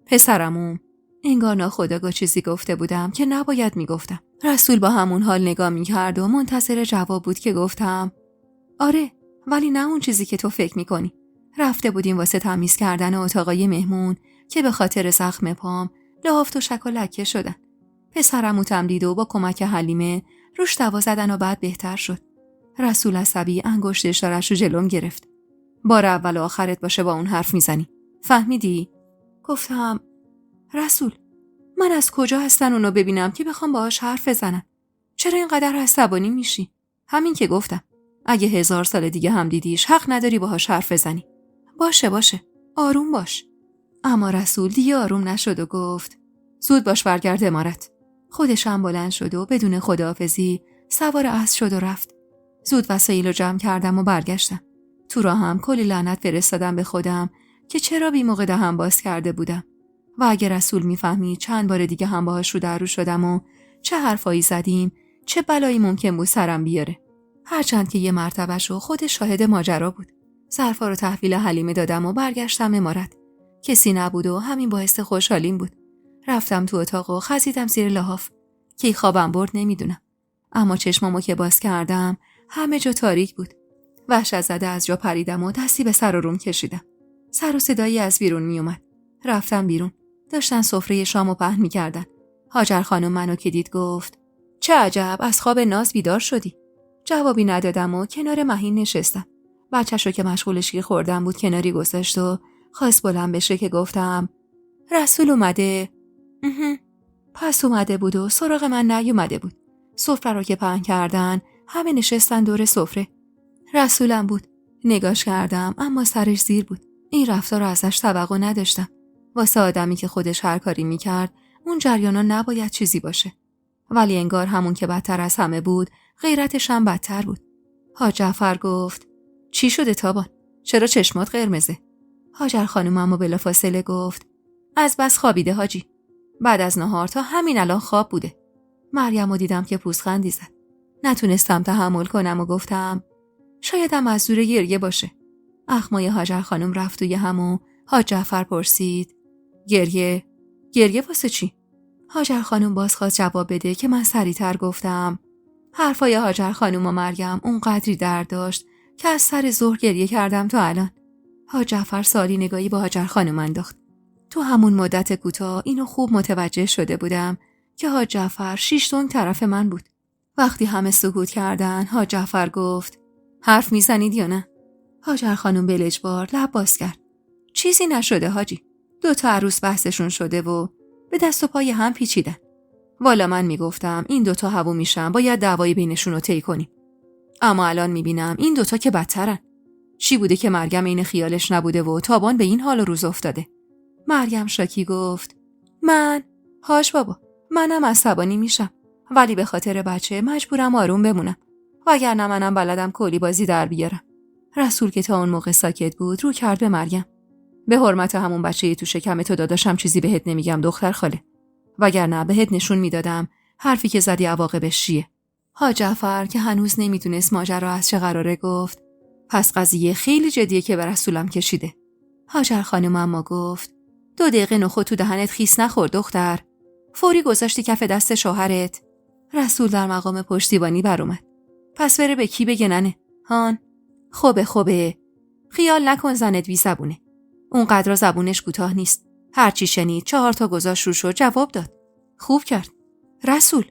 پسرموم. انگار ناخودآگاه چیزی گفته بودم که نباید میگفتم. رسول با همون حال نگاه میکرد و منتظر جواب بود که گفتم آره، ولی نه اون چیزی که تو فکر میکنی. رفته بودیم واسه تمیز کردن اتاقای مهمون که به خاطر زخم پام لحاف و شک و لکه شدن. پسرموتم دید و با کمک حلیمه روش دوا زدن و بعد بهتر شد. رسول عصبی انگشت اشاره‌اش رو جلوم گرفت. بار اول و آخرت باشه با اون حرف میزنی. فهمیدی؟ گفتم رسول من از کجا هستن اونو ببینم که بخوام باهاش حرف بزنم؟ چرا اینقدر عصبانی میشی؟ همین که گفتم. اگه 1000 سال دیگه هم دیدیش حق نداری باهاش حرف بزنی. باشه. آروم باش. اما رسول دیگه آروم نشد و گفت زود باش برگرد عمارت. خودش هم بلند شد و بدون خداحافظی سوار اسب شد و رفت. زود وسایل رو جمع کردم و برگشتم. تو راه هم کلی لعنت فرستادم به خودم که چرا بی موقع دهن باز کرده بودم. و اگه رسول میفهمید چند بار دیگه هم باهاش رو در رو شدم و چه حرفایی زدیم، چه بلایی ممکن بود سرم بیاره. هرچند که یه مرتبهشو خود شاهد ماجرا بود. ظرفا رو تحویل حلیمه دادم و برگشتم عمارت. کسی نبود و همین باعث خوشحالیم بود. رفتم تو اتاق و خزیدم زیر لحاف. کی خوابم برد نمیدونم. اما چشمامو که باز کردم همه جا تاریک بود. وحشت زده از جا پریدم و دستی به سر و روم کشیدم. سر و صدایی از بیرون میومد. رفتم بیرون. داشتن سفره شامو پهن می‌کردن. هاجر خانم منو که دید گفت چه عجب از خواب ناز بیدار شدی؟ جوابی ندادم و کنار مهین نشستم. بچه‌شو که مشغول شیر خوردن بود کناری گذاشت و خواست بلند بشه که گفتم رسول اومده؟ پس اومده بود و سراغ من نیومده بود. سفره رو که پهن کردن همه نشستن دور سفره. رسولم بود. نگاش کردم اما سرش زیر بود. این رفتار رو ازش توقع نداشتم. واسه آدمی که خودش هر کاری میکرد اون جریانا نباید چیزی باشه. ولی انگار همون که بدتر از همه بود غیرتش هم بدتر بود. حاج جعفر گفت چی شده تابان؟ چرا چشمات قرمزه؟ هاجر خانم اما بلافاصله گفت از بس خوابیده حاجی. بعد از نهار تا همین الان خواب بوده. مریم دیدم که پوزخندی زد. نتونستم تحمل کنم و گفتم شایدم از زور گریه باشه. اخمای هاجر خانم رفت توی هم و حاج جعفر پرسید گریه واسه چی؟ هاجر خانم باز خواست جواب بده که من سریعتر گفتم حرفای هاجر خانم و مریم اونقدری درد داشت که از سر ظهر گریه کردم تا الان. حاج جعفر سالی نگاهی با هاجر خانم انداخت. تو همون مدت کوتاه اینو خوب متوجه شده بودم که حاج جعفر 6 تنگ طرف من بود. وقتی همه سکوت کردن حاج جعفر گفت حرف میزنید یا نه؟ هاجر خانم بلجبار لب باز کرد. چیزی نشده حاجی. 2 عروس بحثشون شده و به دست و پای هم پیچیدن. والا من میگفتم این 2 هوو میشن باید دعوای بینشون رو طی کنیم. اما الان میبینم این 2 که بدترن. چی بوده که مریم این خیالش نبوده و تابان به این حال و روز افتاده؟ مریم شاکی گفت من هاش بابا منم عصبانی میشم ولی به خاطر بچه مجبورم آروم بمونم وگرنه منم بلدم کلی بازی در بیارم. رسول که تا اون موقع ساکت بود رو کرد به مریم. به حرمت همون بچه تو شکم تو داداشم چیزی بهت نمیگم دختر خاله. وگرنه بهت نشون میدادم حرفی که زدی عواقبش چیه. حاج جعفر که هنوز نمیدونست ماجرا از چه قراره گفت پس قضیه خیلی جدیه که به رسولم کشیده. هاجر خانم اما گفت 2 دقیقه نخود تو دهنت خیس نخور دختر. فوری گذاشتی کف دست شوهرت. رسول در مقام پشتیبانی بر اومد. پس بره به کی بگه ننه؟ هان؟ خوبه. خیال نکن زنت بی زبونه. اونقدر زبونش کوتاه نیست. هرچی شنید 4 تا گذاشت روش و جواب داد. خوب کرد. رسول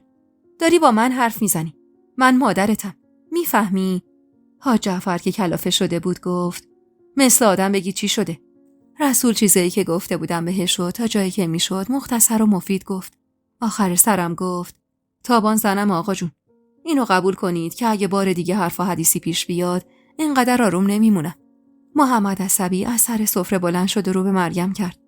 داری با من حرف میزنی. من مادرتم. میفهمی؟ حاج جعفر که کلافه شده بود گفت مثل آدم بگی چی شده؟ رسول چیزایی که گفته بودم بهش و تا جایی که میشد مختصر و مفید گفت. آخر سرم گفت تابان زنم آقا جون. اینو قبول کنید که اگه بار دیگه حرف و حدیثی پیش بیاد اینقدر آروم نمیمونم. محمد عصبی از سر سفره بلند شد و رو به مریم کرد.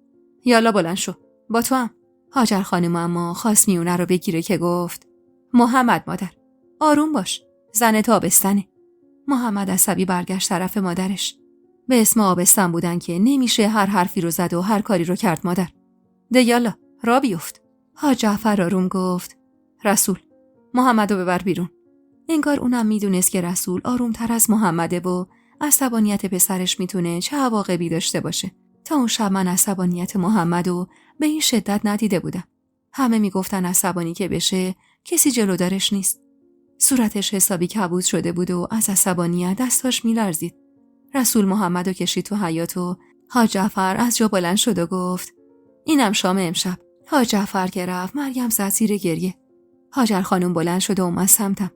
یالا بلند شو. با تو هم. هاجر خانم اما خواست میونه رو بگیره که گفت محمد مادر آروم باش. زن تابستنه. محمد عصبی برگشت طرف مادرش. به اسم آبستن بودن که نمیشه هر حرفی رو زد و هر کاری رو کرد مادر. ده یالا را بیفت. حاج جعفر آروم گفت رسول محمدو ببر بیرون. انگار اونم میدونست که رسول آرومتر از محمده و عصبانیت پسرش میتونه چه عواقبی داشته باشه. تا اون شب من عصبانیت محمدو به این شدت ندیده بودم. همه میگفتن عصبانی که بشه کسی جلودارش نیست. صورتش حسابی کبود شده بود و از عصبانیت دستاش میلرزید. رسول محمدو کشید تو حیاط و حاج جعفر از جا بلند شد و گفت اینم شام امشب. حاج جعفر که رفت مریم زد زیر گریه. هاجر خانم بلند شد و اومد سمتم.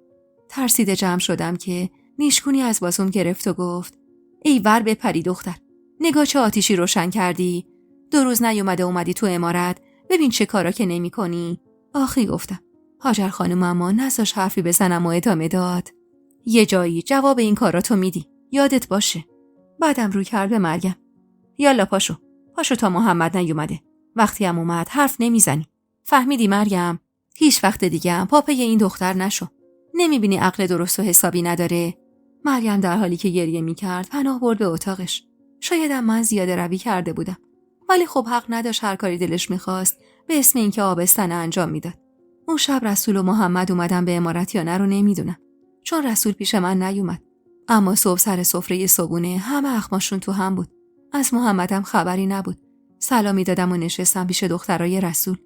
ترسیده جمع شدم که نیشگونی از بازوم گرفت و گفت ای ور بپری دختر. نگاه چه آتیشی روشن کردی؟ 2 روز نیومده اومدی تو عمارت. ببین چه کارا که نمی کنی. آخی گفتم. هاجر خانم اما نذاش حرفی بزنم و ادامه داد. یه جایی جواب این کاراتو میدی. یادت باشه. بعدم روی کرد به مریم. یالا پاشو تا محمد نیومده. وقتی هم اومد حرف نمیزنی. فهمیدی مریم؟ هیچ وقت دیگه هم پاپه این دختر نشو. نمیبینی عقل درست و حسابی نداره؟ مریم در حالی که گریه میکرد پناه برد به اتاقش. شایدم من زیاده روی کرده بودم. ولی خب حق نداشت هر کاری دلش میخواست به اسم اینکه آبستن انجام میداد. اون شب رسول و محمد اومدن به عمارت یا نه رو نمیدونم. چون رسول پیش من نیومد. اما صبح سر سفره صبحونه همه اخماشون تو هم بود. از محمدم خبری نبود. سلامی دادم و نشستم پیش دخترای رسول.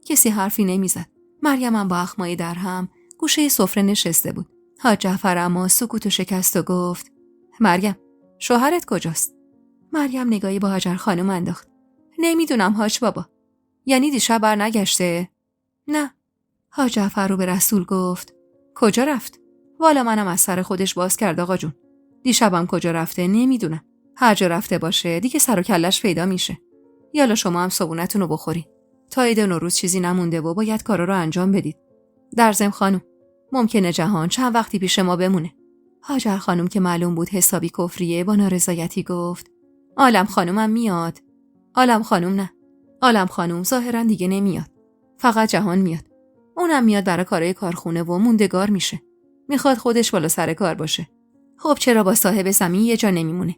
کسی حرفی نمیزد. مریمم با اخمای در هم گوشه سفره نشسته بود. حاج جعفر اما سکوتو شکست و گفت مریم شوهرت کجاست؟ مریم نگاهی با هاجر خانم انداخت. نمیدونم حاج بابا. یعنی دیشب بر نگشته؟ نه. حاج جعفر رو به رسول گفت کجا رفت؟ والا منم از سر خودش باز کرد آقا جون. دیشبم کجا رفته نمیدونم. هر جا رفته باشه دیگه سر و کلش پیدا میشه. یالا شما هم صبونتون رو بخوری. تا عید نوروز چیزی نمونده و باید کارا رو انجام بدید. در ضمن خانم ممکنه جهان چند وقتی پیش ما بمونه. هاجر خانم که معلوم بود حسابی کفریه با نارضایتی گفت عالم خانومم میاد. عالم خانم نه. عالم خانم ظاهرا دیگه نمیاد. فقط جهان میاد. اونم میاد برای کارهای کارخونه و موندگار میشه. میخواد خودش بالا سر کار باشه. خب چرا با صاحب زمین یه جا نمیمونه؟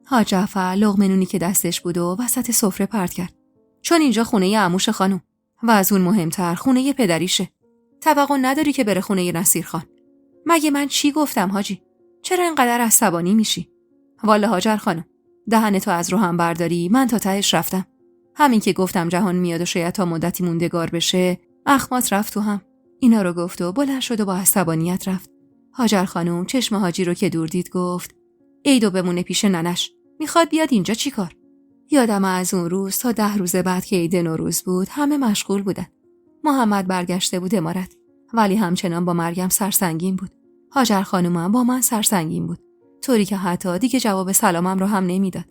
حاج جعفر لقمه نونی که دستش بود و وسط سفره پرت کرد. چون اینجا خونه عموش خانم و از اون مهمتر خونه پدریشه. توقع نداری که بره خونه نصیر خان. مگه من چی گفتم حاجی؟ چرا اینقدر عصبانی میشی؟ والا هاجر خانم دهنتو از رو هم برداری من تا تهش رفتم. همین که گفتم جهان میاد و شاید تا مدتی موندگار بشه اخمات رفت تو هم. اینا رو گفت و بلند شد و با عصبانیت رفت. هاجر خانم چشم حاجی رو که دور دید گفت عیدو بمونه پیش ننش. میخواد بیاد اینجا چی کار؟ یادم از اون روز تا 10 روز بعد که عید نوروز بود همه مشغول بودن. محمد برگشته بود امارت ولی همچنان با مریم سرسنگین بود. هاجر خانومم با من سرسنگین بود. طوری که حتی دیگه جواب سلامم رو هم نمیداد.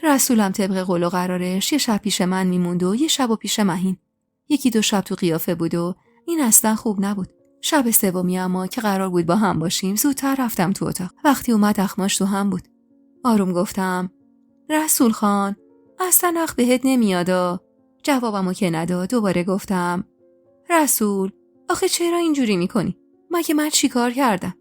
رسولم طبق قول و قرارش یه شب پیش من میموند و یه شب پیش مهین. 1-2 شب تو قیافه بود و این اصلا خوب نبود. شب سومی اما که قرار بود با هم باشیم زودتر رفتم تو اتاق. وقتی اومد اخماش تو هم بود. آروم گفتم رسول خان اصلا اخ بهت نمیادا. جوابمو که نداد دوباره گفتم رسول آخه چرا اینجوری میکنی؟ مگه من چی کار کردم؟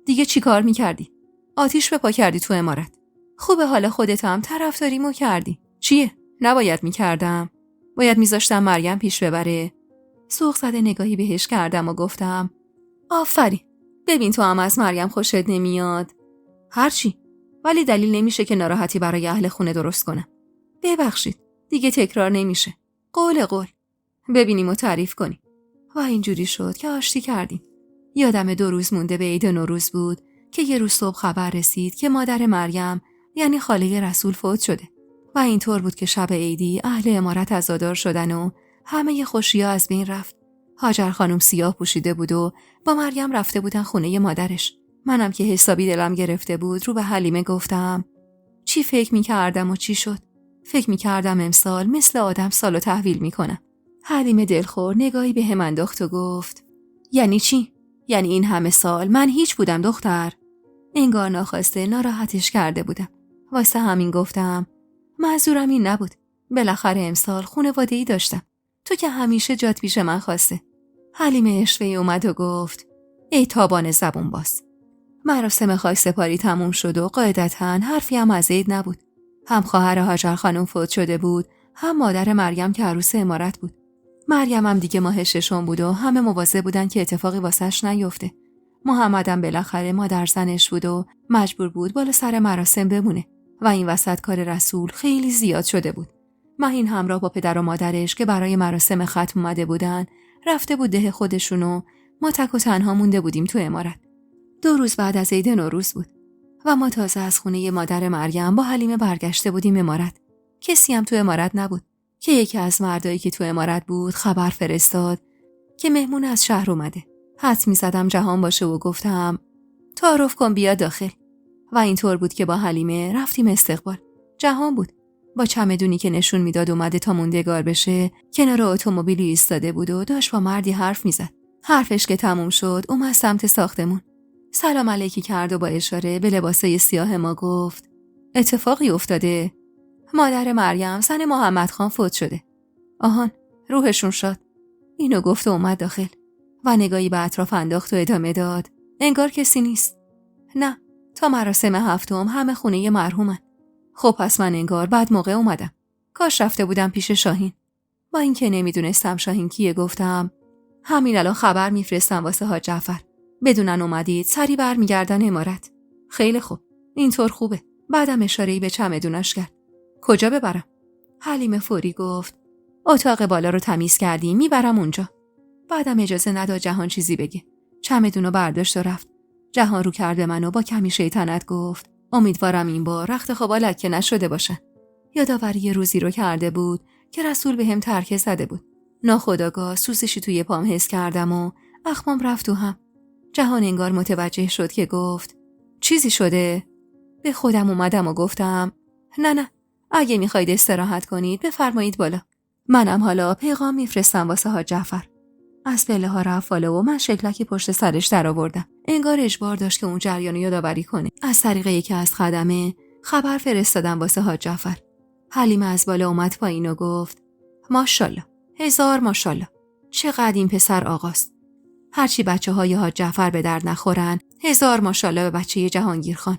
دیگه چی کار میکردی؟ آتیش بپا کردی تو امارت. خوبه حالا خودت هم طرفداریمو کردی. چیه؟ نباید میکردم. باید میذاشتم مریم پیش ببره. سوق زده نگاهی بهش کردم و گفتم آفرین. ببین تو هم از مریم خوشت نمیاد. هرچی. ولی دلیل نمیشه که ناراحتی برای اهل خونه درست کنم. ببخشید. دیگه تکرار نمیشه. قول. ببینیم و تعریف کنیم. و اینجوری شد که آشتی کردیم. یادم 2 روز مونده به عید نوروز بود که یه روز صبح خبر رسید که مادر مریم یعنی خاله رسول فوت شده. و اینطور بود که شب عیدی اهل امارت عزادار شدن و همه خوشی‌ها از بین رفت. هاجر خانم سیاه پوشیده بود و با مریم رفته بودن خونه مادرش. منم که حسابی دلم گرفته بود رو به حلیمه گفتم چی فکر می‌کردم و چی شد؟ فکر می‌کردم امسال مثل آدم سالو تحویل می‌کنم. حلیمه دلخور نگاهی به هم انداخت و گفت یعنی چی؟ یعنی این همه سال من هیچ بودم دختر؟ انگار ناخواسته ناراحتش کرده بودم. واسه همین گفتم منظورم این نبود. بالاخره امسال خانواده‌ای داشتم. تو که همیشه جات پیش من خواسته. حلیمه اشوه‌ای اومد و گفت ای تابان زبون باز. مراسم خاکسپاری تموم شد و قاعدتاً حرفی هم از عید نبود. هم خواهر هاجر خانم فوت شده بود هم مادر مریم که عروس امارت بود. مریم هم دیگه ماه 6 بود و همه مواظب بودن که اتفاقی واسش نیفته. محمدم بالاخره مادر زنش بود و مجبور بود بالا سر مراسم بمونه و این وسط کار رسول خیلی زیاد شده بود. مهین همراه با پدر و مادرش که برای مراسم ختم اومده بودن رفته بود ده خودشون و ما تک و تنها مونده بودیم تو امارت. 2 روز بعد از عید نوروز بود و ما تازه از خونه مادر مریم با حلیمه برگشته بودیم امارت. کسی هم تو امارت نبود که یکی از مردایی که تو امارت بود خبر فرستاد که مهمون از شهر اومده. حدس می‌زدم جهان باشه و گفتم تعارف کن بیا داخل. و اینطور بود که با حلیمه رفتیم استقبال. جهان بود. با چمدونی که نشون میداد اومده تا موندگار بشه کنار اتومبیلی ایستاده بود و داشت با مردی حرف میزد. حرفش که تموم شد اومد سمت ساختمون. سلام علیکی کرد و با اشاره به لباسای سیاه ما گفت اتفاقی افتاده. مادر مریم زن محمد خان فوت شده. آهان روحشون شاد. اینو گفت و اومد داخل و نگاهی به اطراف انداخت و ادامه داد انگار کسی نیست. نه تا مراسم 7 همه خونه مرحومن. خب پس من انگار بعد موقع اومدم. کاش رفته بودم پیش شاهین. با اینکه نمیدونستم شاهین کیه گفتم همین الان خبر میفرستم واسه حاج جعفر. بدونن اومدید سری برمیگردن امارت. خیلی خوب. اینطور خوبه. بعدم اشاره‌ای به چمدونش کرد. کجا ببرم؟ حلیمه فوری گفت اتاق بالا رو تمیز کردیم میبرم اونجا. بعدم اجازه نداد جهان چیزی بگه. چمدونو برداشت و رفت. جهان رو کرد به من و با کمی شیطنت گفت امیدوارم این بار رخت خوابا لکه نشده باشه. یادآوری روزی رو کرده بود که رسول به هم ترکه زده بود. ناخودآگاه سوزشی توی پام حس کردم و اخمام رفت تو هم. جهان انگار متوجه شد که گفت چیزی شده؟ به خودم اومدم و گفتم نه اگه میخواید استراحت کنید بفرمایید بالا. منم حالا پیغام میفرستم واسه حاج جعفر. از پله ها رفت بالا و من شکلکی پشت سرش در آوردم. انگار اجبار داشت که اون جریان رو یادآوری کنه. از طریق یکی از خدمه خبر فرستادم واسه حاج جعفر. حلیمه از بالا اومد پایین و گفت ماشاءالله، 1000 ماشاءالله. چقدر این پسر آقاست. هرچی بچه‌های حاج جعفر به درد نخورن، 1000 ماشاءالله به بچه جهانگیر خان.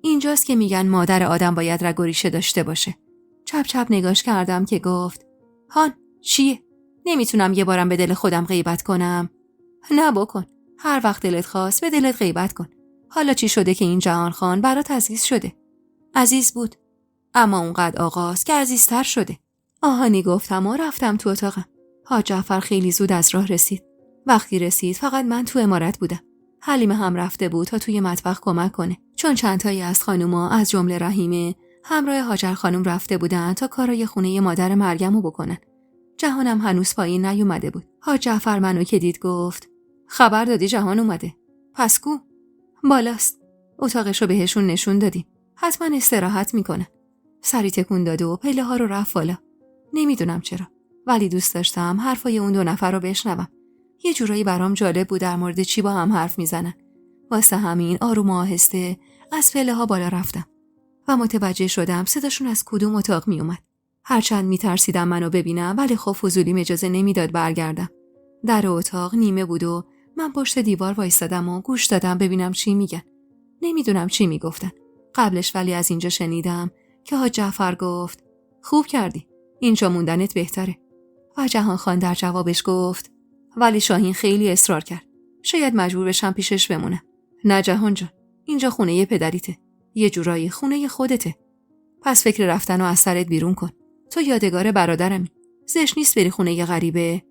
اینجاست که میگن مادر آدم باید رگ و ریشه داشته باشه. چپ چپ نگاش کردم که گفت هان چیه؟ نمیتونم یه بارم به دل خودم غیبت کنم. نه بکن. هر وقت دلت خواست به دلت غیبت کن. حالا چی شده که این جهان خان برات عزیز شده؟ عزیز بود. اما اونقدر آقاست که عزیزتر شده. آهانی گفتم و رفتم تو اتاقم. حاج جعفر خیلی زود از راه رسید. وقتی رسید فقط من تو عمارت بودم. حلیمه هم رفته بود تا توی مطبخ کمک کنه. چون چند تایی از خانوما از جمله رحیمه همراه هاجر خانم رفته بودن تا کارای خونه مادر مریمو بکنن. جهانم هنوز پایین نیومده بود. حاج جعفر منو که دید گفت خبر دادی جهان اومده؟ پس کو؟ بالاست. اتاقشو بهشون نشون دادیم. حتما استراحت میکنه. سری تکون داد و پله ها رو رفت بالا. نمیدونم چرا، ولی دوست داشتم حرفای اون 2 نفر رو بشنوم. یه جورایی برام جالب بود در مورد چی با هم حرف میزنن. واسه همین آروم و آهسته از پله ها بالا رفتم و متوجه شدم صداشون از کدوم اتاق میومد. هرچند میترسیدم منو ببینم ولی خب فضولیم اجازه نمیداد برگردم. در اتاق نیمه بود و من پشت دیوار وایسادم و گوش دادم ببینم چی میگن. نمیدونم چی میگفتن. قبلش ولی از اینجا شنیدم که حاج جعفر گفت خوب کردی. اینجا موندنت بهتره. و جهان خان در جوابش گفت ولی شاهین خیلی اصرار کرد. شاید مجبور بشم پیشش بمونم. نه جهان جان، اینجا خونه پدریته. یه جورایی خونه خودته. پس فکر رفتن و از سرت بیرون کن. تو یادگار برادرمی. زشت نیست بری خونه غریبه.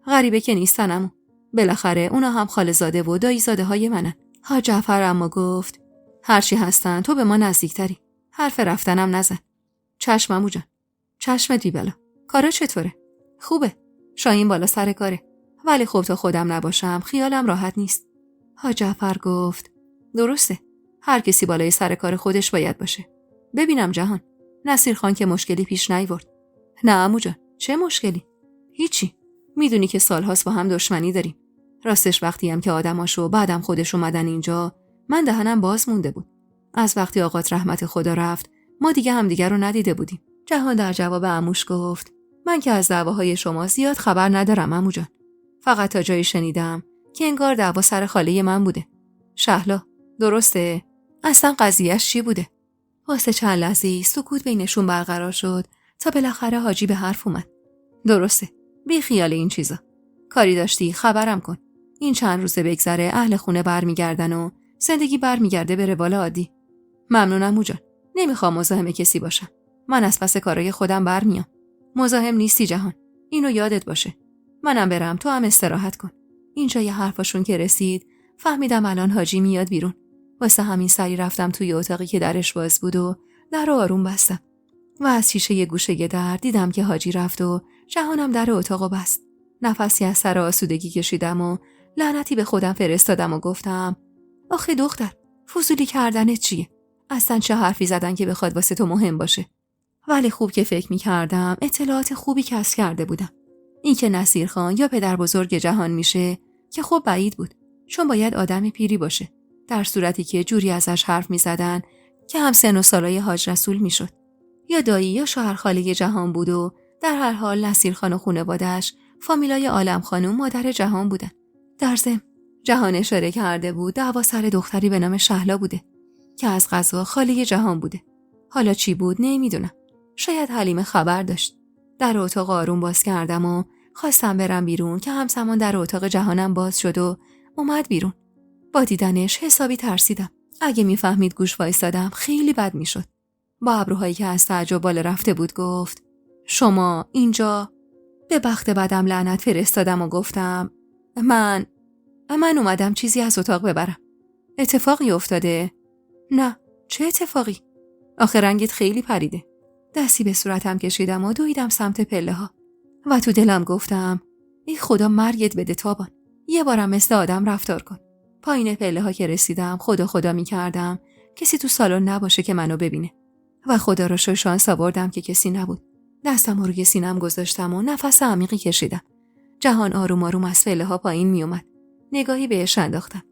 غریبه که نیستن عمو. بالاخره اونا هم خاله‌زاده و دایی‌زاده های منن. حاج جعفر اما گفت هرچی هستن تو به ما نزدیکتری. حرف رفتنم نزن. چشم عمو جان. چشمت بی‌بلا. کارا چطوره؟ خوبه. شاهین بالا سر کاره. ولی خب تا خودم نباشم خیالم راحت نیست. حاج جعفر گفت درسته. هر کسی بالای سر کار خودش باید باشه. ببینم جهان. نصیر خان که مشکلی پیش نیورد. نه عمو جان، چه مشکلی؟ هیچی. میدونی که سالهاست با هم دشمنی داریم. راستش وقتی هم که آدماشو بعدم خودش اومدن اینجا من دهنم باز مونده بود. از وقتی آقات رحمت خدا رفت ما دیگه همدیگر رو ندیده بودیم. جهان در جواب عموش گفت من که از دعواهای شما زیاد خبر ندارم عمو جان. فقط تا جایی شنیدم که انگار دعوا سر خاله من بوده. شهلا، درسته؟ اصلا قضیهش چی بوده؟ واسه چند لحظه سکوت بینشون برقرار شد تا بالاخره حاجی به حرف اومد. درسته. بی خیال این چیزا. کاری داشتی خبرم کن. این چند روزه بگذره اهل خونه برمیگردن و زندگی برمیگرده به روال عادی. ممنونم عمو جان. نمیخوام مزاحم کسی باشم. من از پس کارای خودم برمیام. مزاحم نیستی جهان. اینو یادت باشه. منم برم تو هم استراحت کن. اینجا یه حرفاشون که رسید فهمیدم الان حاجی میاد بیرون. واسه همین سری رفتم توی اتاقی که درش باز بود و در رو آروم بستم. و از شیشه یه گوشه در دیدم که حاجی رفت و جهانم در اتاقو بست. نفسی از سر آسودگی کشیدم و لعنتی به خودم فرستادم و گفتم آخه دختر، فضولی کردنت چیه؟ اصلا چه حرفی زدن که بخواد واسه تو مهم باشه؟ ولی خوب که فکر می‌کردم اطلاعات خوبی کسب کرده بودم. این که نصیر خان یا پدر بزرگ جهان میشه که خب بعید بود، چون باید آدم پیری باشه، در صورتی که جوری ازش حرف می‌زدن که هم سن و سالای حاج رسول میشد. یا دایی یا شوهر خاله جهان بود و در هر حال نصیر خان و خانواده‌اش فامیلای عالم خانم مادر جهان بودن. در ضمن جهان اشاره کرده بود دعوا سر دختری به نام شهلا بوده که از قضا خاله جهان بوده. حالا چی بود نمیدونم. شاید حلیمه خبر داشت. در اتاق آروم باز کردم و خواستم برم بیرون که همزمان در اتاق جهانم باز شد و اومد بیرون. با دیدنش حسابی ترسیدم. اگه میفهمید گوش وایسادم خیلی بد میشد. با ابروهایی که از تعجب بالا رفته بود گفت شما اینجا؟ به بخت بدم لعنت فرستادم و گفتم من اومدم چیزی از اتاق ببرم. اتفاقی افتاده؟ نه، چه اتفاقی؟ آخه رنگت خیلی پریده. دستی به صورتم کشیدم و دویدم سمت پله ها. و تو دلم گفتم ای خدا مرگت بده تابان، یه بارم مثل آدم رفتار کن. پایین پله ها که رسیدم خدا می کردم کسی تو سالن نباشه که منو ببینه و خدا رو شانس آوردم که کسی نبود. دستم رو روی سینم گذاشتم و نفس عمیقی کشیدم. جهان آروم آروم از پله ها پایین می اومد. نگاهی بهش انداختم.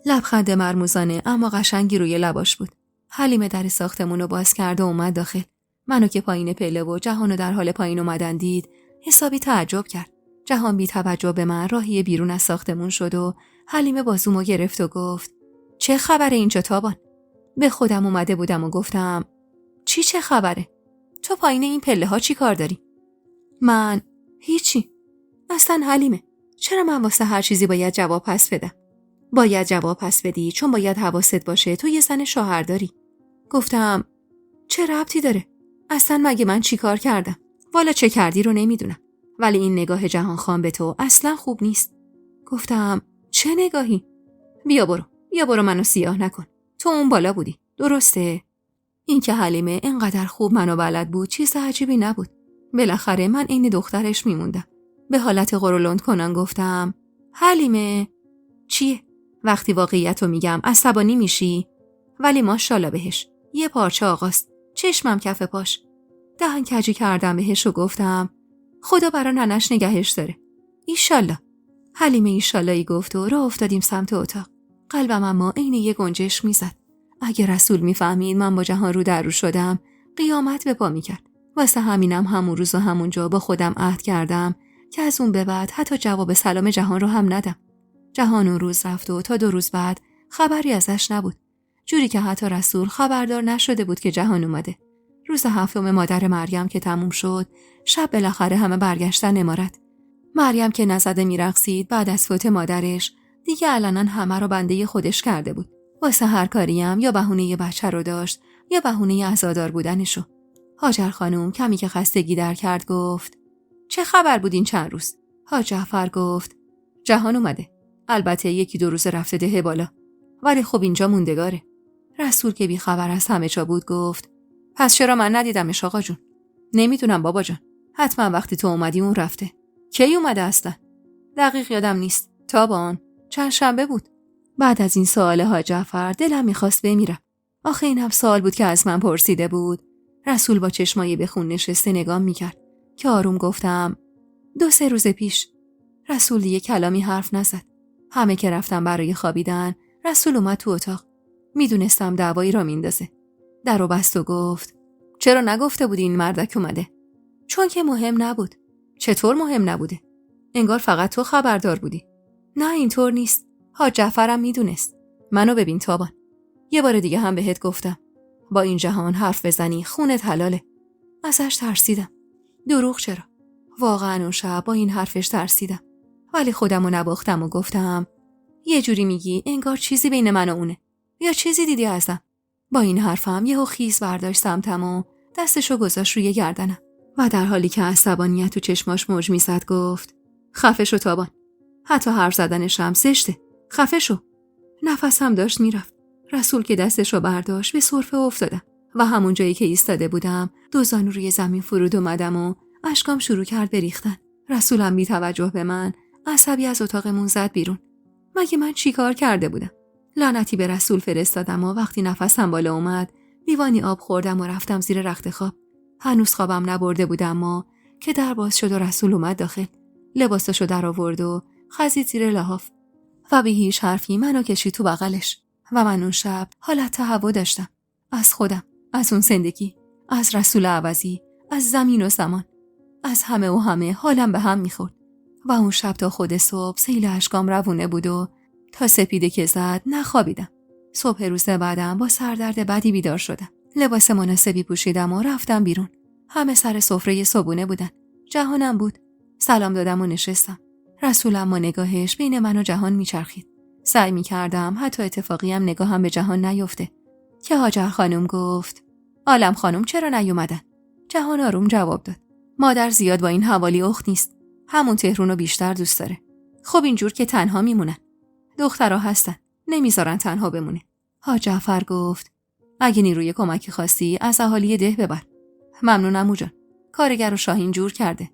لبخند مرموزانه اما قشنگی روی لباش بود. حلیمه در ساختمون رو باز کرد و اومد داخل. منو که پایین پله و جهانو در حال پایین اومدن دید، حسابی تعجب کرد. جهان بی توجه به من راهی بیرون از ساختمون شد و حلیمه بازومو گرفت و گفت چه خبره اینجا تابان؟ به خودم اومده بودم و گفتم چه خبره؟ تو پایین این پله ها چی کار داری؟ من هیچی. اصلا حلیمه، چرا من واسه هر چیزی باید جواب پس بدم؟ باید جواب پس بدی چون باید حواست باشه تو یه زن شوهر داری. گفتم چه ربطی داره؟ اصلا مگه من چی کار کردم؟ والا چه کردی رو نمیدونم، ولی این نگاه جهان خان به تو اصلا خوب نیست. گفتم چه نگاهی؟ بیا برو منو سیاه نکن. تو اون بالا بودی، درسته؟ این که حلیمه اینقدر خوب منو بلد بود چیز عجیبی نبود. بالاخره من عین دخترش میموندم. به حالت قرولند کنان گفتم حلیمه چیه؟ وقتی واقعیتو میگم عصبانی میشی؟ ولی ماشاءالله بهش، یه پارچه آقاست، چشمم کف پاش. دهن کجی کردم بهش و گفتم خدا برا ننش نگهش داره. ایشالله. حلیمه ایشاللهی گفت و راه افتادیم سمت اتاق. قلبم اما عین یه گنجش میزد. اگه رسول میفهمید من با جهان رو در رو شدم، قیامت به پا میکرد. واسه همینم همون روز و همونجا با خودم عهد کردم که از اون به بعد حتی جواب سلام جهان رو هم ندم. جهان اون روز رفت و تا 2 روز بعد خبری ازش نبود. جوری که حتی رسول خبردار نشده بود که جهان اومده. روز 7 مادر مریم که تموم شد، شب بالاخره همه برگشتن امارت. مریم که نزده میرقصید بعد از فوت مادرش، دیگه علنا همه رو بنده خودش کرده بود. واسه هر کاریم یا بهونه بچه رو داشت یا بهونه عزادار بودنشو. هاجر خانم کمی که خستگی در کرد گفت چه خبر بود این چند روز؟ حاج جعفر گفت جهان اومده. البته 1-2 روز رفته ده بالا، ولی خب اینجا موندگاره. رسول که بی خبر از همه جا بود گفت پس چرا من ندیدمش آقا جون؟ نمیدونم بابا جان، حتما وقتی تو اومدی اون رفته. کی اومده اصلا؟ دقیق یادم نیست. تابان چند شنبه بود. بعد از این سوال حاج جعفر دلم میخواست بمیرم. آخه این هم سوال بود که از من پرسیده بود. رسول با چشمای به خون نشسته نگام میکرد که آروم گفتم 2-3 روز پیش. رسول دیگه کلامی حرف نزد. همه که رفتم برای خوابیدن، رسول اومد تو اتاق. میدونستم دعوایی را میندازه. درو بست و گفت چرا نگفته بودی این مردک اومده؟ چون که مهم نبود. چطور مهم نبوده؟ انگار فقط تو خبردار بودی. نه اینطور نیست. حاج جعفرم میدونست. منو ببین تابان، یه بار دیگه هم بهت گفتم با این جهان حرف بزنی خونت حلاله. ازش ترسیدم. دروغ چرا؟ واقعا اون شب با این حرفش ترسیدم، ولی خودمو نباختم و گفتم یه جوری میگی انگار چیزی بین من و اونه، یا چیزی دیدی ازم. با این حرفم یهو خیز برداشت سمتم و دستشو گذاشت روی گردنم و در حالی که عصبانیت تو چشماش موج میزد گفت خفه شو تابان، حتی حرف زدنش هم زشته، خفه شو. نفسم داشت میرفت. رسول که دستشو برداشت به سرفه افتادم و همون جایی که ایستاده بودم 2 زانو روی زمین فرود اومدم و اشکام شروع کرد بریختن. رسولم بی توجه به من عصبی از اتاقمون زد بیرون. مگه من چی کار کرده بودم؟ لعنتی به رسول فرستادم و وقتی نفسم بالا اومد لیوانی آب خوردم و رفتم زیر رخت خواب. هنوز خوابم نبرده بودم اما که در باز شد و رسول اومد داخل. لباساشو در آورد و خزید زیر لحاف و بی هیچ حرفی منو کشید تو بغلش و من اون شب حالت تهوع داشتم. از خودم، از اون زندگی، از رسول عوضی، از زمین و زمان، از همه و همه حالم به هم میخورد. و اون شب تا خود صبح سیل اشکام روونه بود و تا سپیده که زد نخوابیدم. صبح روز بعدم با سردرد بدی بیدار شدم. لباس مناسبی پوشیدم و رفتم بیرون. همه سر سفره صبحونه بودن. جهانم بود. سلام دادم و نشستم. رسولم با نگاهش بین من و جهان میچرخید. سعی میکردم حتی اتفاقیم نگاهم به جهان نیفته که هاجر خانم گفت عالم خانم چرا نیومدن؟ جهان آروم جواب داد مادر زیاد با این حوالی اخت نیست. همون تهرونو بیشتر دوست داره. خب اینجور که تنها میمونن. دخترها هستن. نمیذارن تنها بمونه. حاج جعفر گفت اگه نیروی کمکی خواستی از اهالی ده ببر. ممنونم اوجان. کارگر و شاهین جور کرده.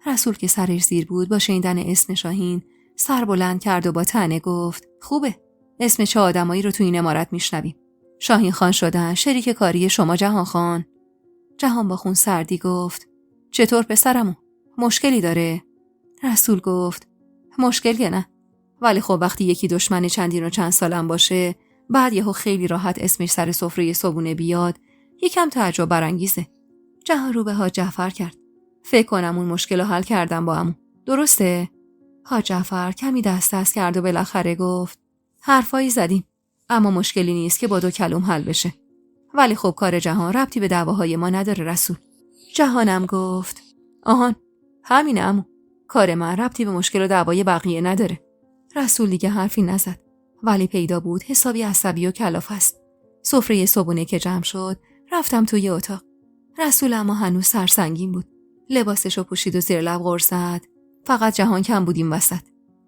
رسول که سرش زیر بود با شنیدن اسم شاهین سر بلند کرد و با طعنه گفت خوبه. اسم چه آدمایی رو تو این عمارت میشنویم؟ شاهین خان شدن شریک کاری شما جهان خان؟ جهان با خون سردی گفت چطور پسرمو؟ مشکلی داره؟ رسول گفت مشکل که نه، ولی خب وقتی یکی دشمن چندین و چند سالم باشه بعد یهو خیلی راحت اسمش سر سفره صبونه بیاد یکم تعجب برانگیزه. جهان رو به حاج جعفر کرد. فکر کنم اون مشکل رو حل کردم با عمو. درسته؟ حاج جعفر کمی دست کرد و بالاخره گفت حرفایی زدیم، اما مشکلی نیست که با 2 کلم حل بشه. ولی خب کار جهان ربطی به دعواهای ما نداره رسول. جهانم گفت آهان همینه عمو، کار من ربطی به مشکل و دعوای بقیه نداره. رسول دیگه حرفی نزد، ولی پیدا بود حسابی عصبی و کلاف است. سفره صبحونه که جمع شد رفتم توی اتاق. رسول اما هنوز سرسنگین بود. لباسشو پوشید و زیر لب غر زد. فقط جهان کم بود این وسط.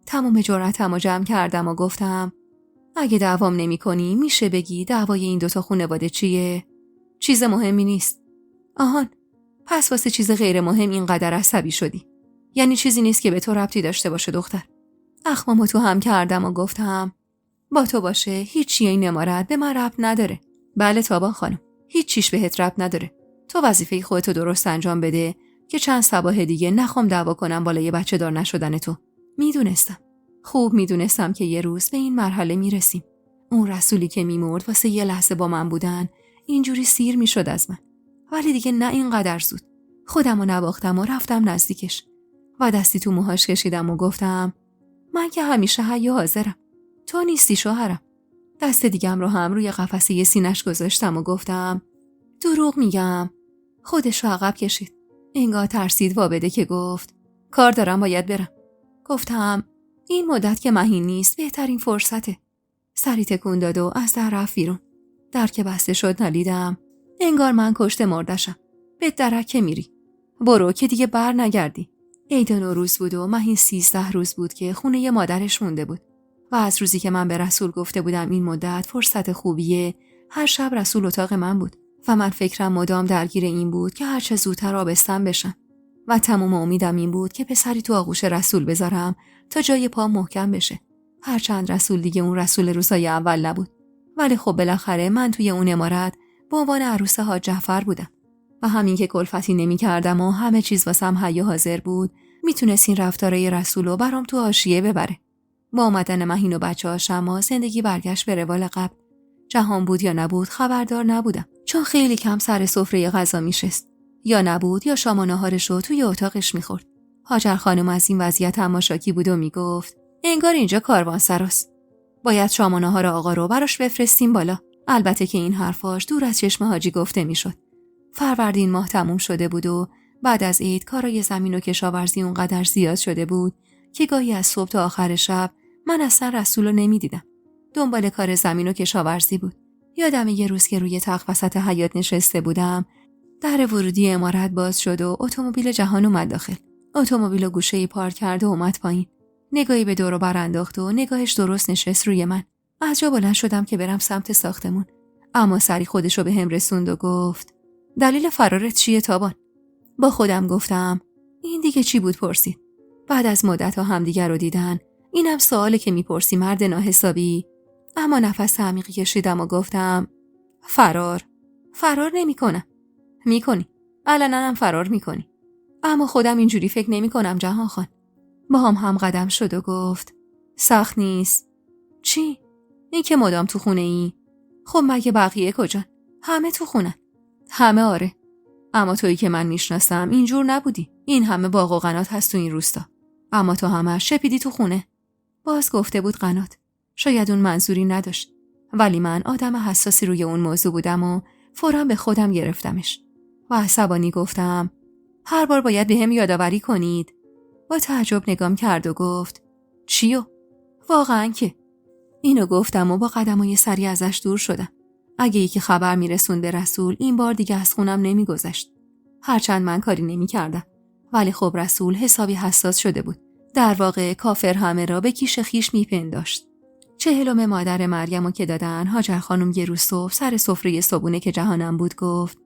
تمام جرأتمو جمع کردم و گفتم اگه دعوام نمی‌کنی میشه بگی دعوای این 2 تا خانواده چیه؟ چیز مهمی نیست. آهان، پس واسه چیز غیر مهم اینقدر عصبی شدی؟ یعنی چیزی نیست که به تو ربطی داشته باشه دختر. اخمامو تو هم کردم و گفتم با تو باشه هیچی این عمارت به من ربط نداره. بله تابان خانم، هیچ چیش بهت ربط نداره. تو وظیفه خودتو درست انجام بده که چند صباح دیگه نخوام دعوا کنم بالای بچه دار نشدن تو. خوب میدونستم که یه روز به این مرحله میرسیم. اون رسولی که میمرد واسه یه لحظه با من بودن اینجوری سیر میشد از من. ولی دیگه نه اینقدر زود. خودمو نواختم و رفتم نزدیکش و دستی تو موهاش کشیدم و گفتم من که همیشه حی و حاضرم. تو نیستی شوهرم. دست دیگم رو هم روی قفسه سینش گذاشتم و گفتم دروغ میگم. خودش رو عقب کشید. انگار ترسید وابده که گفت کار دارم باید برم. گفتم این مدت که مهین نیست بهترین فرصته. سری تکون داد و از در رفت بیرون. در که بسته شد نالیدم. انگار من کشت مردشم. به درک که میری. برو که دیگه بر نگردی. عید نوروز بود و مهین 13 روز بود که خونه مادرش مونده بود. و از روزی که من به رسول گفته بودم این مدت فرصت خوبیه، هر شب رسول اتاق من بود و من فکرم مدام درگیر این بود که هرچه زودتر آبستن بشم و تمام امیدم این بود که پسری تو آغوش رسول بذارم تا جای پا محکم بشه. هرچند رسول دیگه اون رسول روزای اول نبود، ولی خب بالاخره من توی اون عمارت به عنوان عروس حاج جعفر بودم و همین که کلفتی نمی کردم و همه چیز واسم حی و حاضر بود میتونست این رفتارای رسولو برام تو حاشیه ببره. با اومدن مهین و بچه‌هاش اما زندگی برگشت به روال قبل. جهان بود یا نبود خبردار نبودم، چون خیلی کم سر سفره غذا میشست. یا نبود یا شام و ناهارش رو توی اتاقش میخورد. هاجر خانم از این وضعیت تماشاکی بود و میگفت انگار اینجا کاروانسراست. باید شام و ناهار آقا رو براش بفرستیم بالا. البته که این حرفاش دور از چشم حاجی گفته میشد. فروردین ماه تموم شده بود و بعد از عید کارای زمین و کشاورزی اونقدر زیاد شده بود که گاهی از صبح تا آخر شب من اصلا رسول رو نمیدیدم. دنبال کار زمین و کشاورزی بود. یادم یه روز که روی تخت وسط حیاط نشسته بودم، در ورودی عمارت باز شد و اتومبیل جهان اومد داخل. اتومبیل گوشه‌ای پارک کرد و اومد پایین. نگاهی به دور و بر انداخت و نگاهش درست نشست روی من. از جا بلند شدم که برم سمت ساختمون، اما سری خودش رو به هم رسوند و گفت دلیل فرارت چیه تابان؟ با خودم گفتم این دیگه چی بود پرسید؟ بعد از مدت ها همدیگر رو دیدن، اینم سواله که میپرسی مرد ناحسابی. اما نفس عمیقی کشیدم و گفتم فرار نمی‌کنم. میکنی. علنا هم فرار میکنی. اما خودم اینجوری فکر نمی‌کنم جهان خان. با هم قدم شد و گفت سخت نیست. چی؟ این که مدام تو خونه ای؟ خب مگه بقیه کجان؟ همه تو خونن. همه آره. اما تویی که من میشناسم اینجور نبودی. این همه باغ و قنات هست تو این روستا. اما تو همش شپیدی تو خونه. باز گفته بود قنات. شاید اون منظوری نداشت. ولی من آدم حساسی روی اون موضوع بودم و فوراً به خودم گرفتمش. و عصبانی گفتم هر بار باید به هم یادآوری کنید. با تعجب نگام کرد و گفت چیو؟ واقعاً که. اینو گفتم و با قدمای سری ازش دور شدم. اگه یکی خبر میرسون به رسول این بار دیگه از خونم نمیگذشت. هرچند من کاری نمیکردم. ولی خب رسول حسابی حساس شده بود. در واقع کافر همه را به کیش خیش میپنداشت. 40 مادر مریمو که دادن، هاجر خانم یه روز صبح سر سفره صبونه که جهانم بود گفت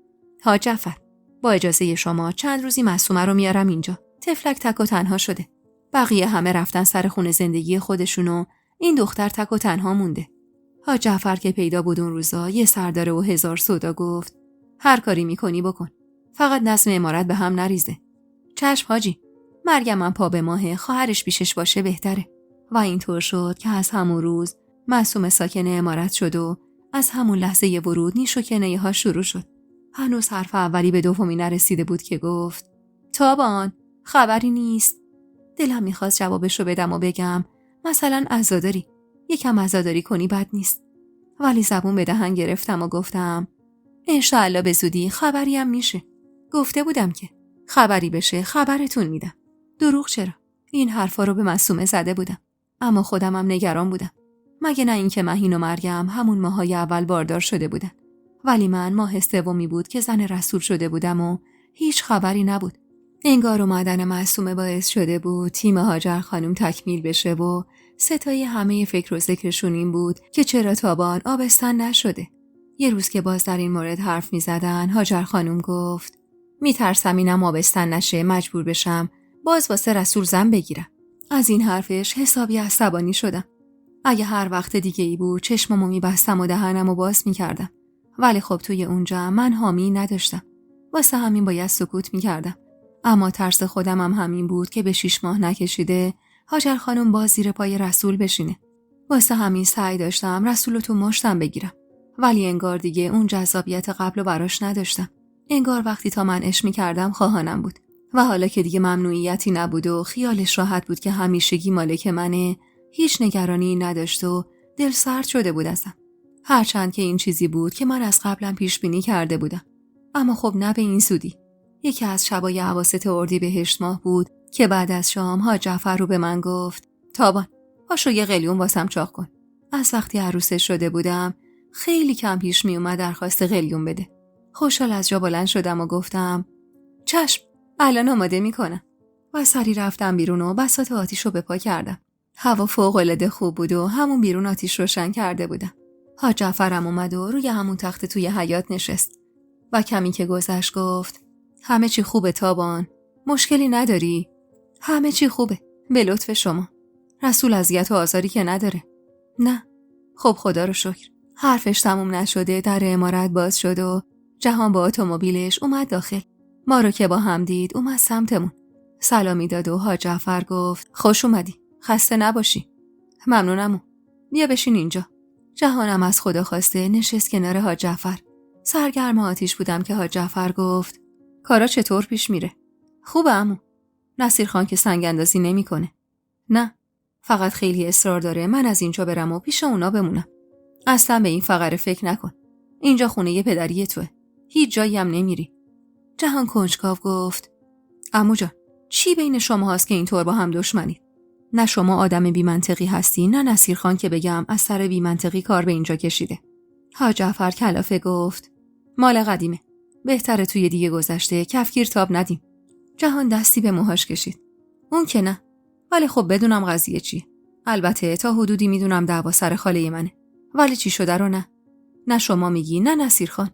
حاج جعفر با اجازه شما چند روزی معصومه رو میارم اینجا. تفلک تک و تنها شده. بقیه همه رفتن سر خونه زندگی خودشونو، این دختر تک و تنها مونده. حاج جعفر که پیدا بود اون روزا یه سرداره و هزار سودا گفت هر کاری میکنی بکن. فقط نظم عمارت به هم نریزه. چشم حاجی. مریم هم پا به ماهه، خواهرش پیشش باشه بهتره. و اینطور شد که از همون روز معصومه ساکن عمارت شد و از همون لحظه ورود نیش و کنایه ها شروع شد. هنوز حرف اولی به دومی نرسیده بود که گفت تابان خبری نیست. دلم میخواست جوابشو بدم و بگم مثلا عزاداری، یکم عزاداری کنی بد نیست. ولی زبون به دهن گرفتم و گفتم انشاءالله به زودی خبری هم میشه. گفته بودم که خبری بشه خبرتون میدم. دروغ چرا؟ این حرفا رو به معصومه زده بودم. اما خودمم نگران بودم. مگه نه اینکه مهین و مریم همون ماهای اول باردار شده بودن. ولی من ماه سومی بود که زن رسول شده بودم و هیچ خبری نبود. انگار اومدن معصومه باعث شده بود تیم هاجر خانم تکمیل بشه و ستای همه فکر و ذکرشون این بود که چرا تابان آبستن نشده. یه روز که باز در این مورد حرف می زدن هاجر خانم گفت میترسم اینم آبستن نشه مجبور بشم باز واسه رسول زن بگیرم. از این حرفش حسابی عصبانی شدم. اگه هر وقت دیگه ای بود چشممو میبستم و دهنمو باز میکردم. ولی خب توی اونجا من حامی نداشتم. واسه همین باید سکوت میکردم. اما ترس خودم هم همین بود که به 6 ماه نکشیده هاجر خانم باز زیر پای رسول بشینه. واسه همین سعی داشتم رسولو تو مشتم بگیرم. ولی انگار دیگه اون جذابیت قبلو براش نداشتم. انگار وقتی تا منعش میکردم خواهانم بود. و حالا که دیگه ممنوعیتی نبود و خیالش راحت بود که همیشگی مالک منه، هیچ نگرانی نداشت و دل سرد شده بود ازم. هرچند که این چیزی بود که من از قبلم پیش بینی کرده بودم. اما خب نه به این زودی. یکی از شبای اواسط اردیبهشت ماه بود که بعد از شام حاج جعفر رو به من گفت تابان پاشو یه قلیون واسم چاق کن. از وقتی عروسه شده بودم خیلی کم پیش می اومد درخواست قلیون بده. خوشحال از جا بلند شدم و گفتم چشم الان آماده میکنم. و سری رفتم بیرون و بساط آتیش رو به پا کردم. هوا فوق‌العاده خوب بود و همون بیرون آتیش روشن کرده بودم. حاج جعفرم اومد و روی همون تخت توی حیاط نشست و کمی که گذشت گفت همه چی خوبه تابان؟ مشکلی نداری؟ همه چی خوبه به لطف شما. رسول اذیت و آزاری که نداره؟ نه. خب خدا رو شکر. حرفش تموم نشده در عمارت باز شد و جهان با اتومبیلش اومد داخل. ما رو که با هم دید اومد سمتمون. سلامی داد و حاج جعفر گفت خوش اومدی. خسته نباشی. ممنونم. بیا بشین اینجا. جهانم از خدا خواسته نشست کنار حاج جعفر. سرگرم آتیش بودم که حاج جعفر گفت کارا چطور پیش میره؟ خوبه عمو. نصیر خان که سنگ اندازی نمیکنه. نه. فقط خیلی اصرار داره من از اینجا برم و پیش اونا بمونم. اصلا به این فقره فکر نکن. اینجا خونه یه پدری توه. هیچ جایی هم نمیری. جهان کنجکاو گفت عمو جان چی بین شما هست که اینطور با هم دشمنید؟ نه شما آدم بی منطقی هستی نه نصیر خان که بگم از سر بی منطقی کار به اینجا کشیده. حاج جعفر کلافه گفت مال قدیمه. بهتره توی دیگه گذشته کفگیر تاب ندیم. جهان دستی به موهاش کشید. اون که نه. ولی خب بدونم قضیه چیه. البته تا حدودی میدونم دعوا سر خاله منه. ولی چی شده رو نه. نه شما میگی نه نصیر خان.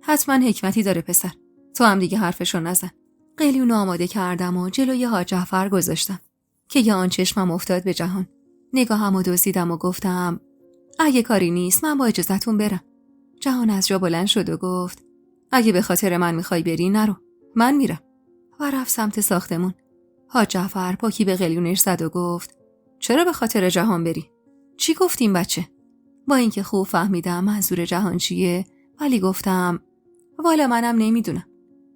حتما حکمتی داره پسر. تو هم دیگه حرفشو نزن. قلیونو آماده کردم و جلوی حاج جعفر گذاشتم که یه آن چشمم افتاد به جهان. نگاهمو دزدیدم و گفتم اگه کاری نیست من با اجازهتون برم. جهان از جا بلند شد و گفت اگه به خاطر من میخوای بری نرو. من میرم. و رفت سمت ساختمون. حاج جعفر پاکی به قلیونش زد و گفت چرا به خاطر جهان بری؟ چی گفتیم بچه؟ با اینکه خوب فهمیدم منظور جهان چیه ولی گفتم والا منم نمیدونم.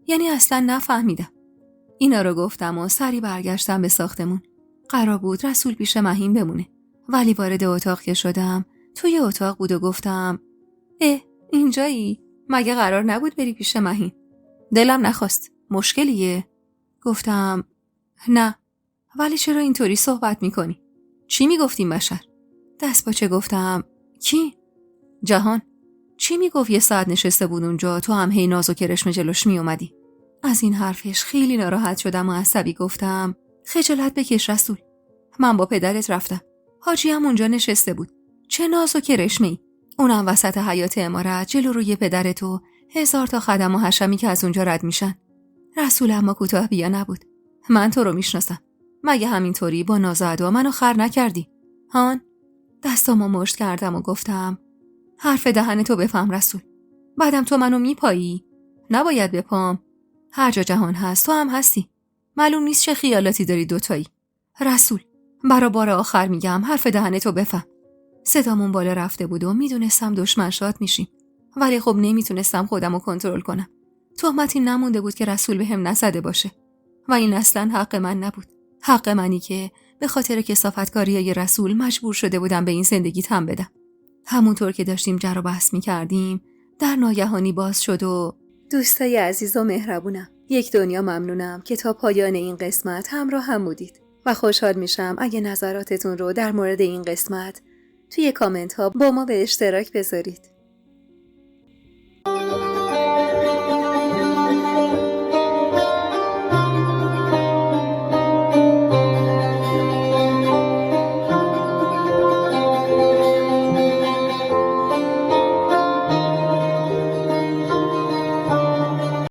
یعنی اصلا نفهمیدم. اینا رو گفتم و سری برگشتم به ساختمون. قرار بود رسول پیش مهین بمونه. ولی وارد اتاق که شدم توی اتاق بود و گفتم اینجایی؟ مگه قرار نبود بری پیش مهین؟ دلم نخواست. مشکلیه؟ گفتم نه. ولی چرا اینطوری صحبت میکنی؟ چی میگفتیم بشر؟ دست باچه گفتم کی؟ جهان. چی میگفت یه ساعت نشسته بود اونجا تو هم هی ناز و کرشم جلوش میومدی؟ از این حرفش خیلی ناراحت شدم و عصبی گفتم خجالت بکش رسول. من با پدرت رفتم. حاجی هم اونجا نشسته بود. چه ناز و کرشمی؟ اونم وسط حیاط عمارت جلو روی پدرت و 1000 تا خدم و حشمی که از اونجا رد میشن. رسول اما کوتاه بیا نبود. من تو رو میشناسم. مگه همینطوری با ناز و ادا منو خر نکردی؟ هان؟ دستامو مشت کردم و گفتم حرف دهن تو بفهم رسول. بعدم تو منو میپایی؟ نباید بپام. هر جا جهان هست تو هم هستی. معلوم نیست چه خیالاتی داری دوتایی. رسول، برا بار آخر میگم حرف دهن تو بفهم. صدامون بالا رفته بود و میدونستم دشمن شاد میشیم. ولی خب نمیتونستم خودمو کنترل کنم. تهمتی نمونده بود که رسول بهم نزده باشه. و این اصلا حق من نبود. حق منی که به خاطر کثافتکاریای رسول مجبور شده بودم به این زندگی تن بدم. همونطور که داشتیم جر و بحث می‌کردیم، در ناگهانی باز شد و دوستای عزیز و مهربونم، یک دنیا ممنونم که تا پایان این قسمت همراه هم بودید و خوشحال میشم اگه نظراتتون رو در مورد این قسمت توی کامنت ها با ما به اشتراک بذارید.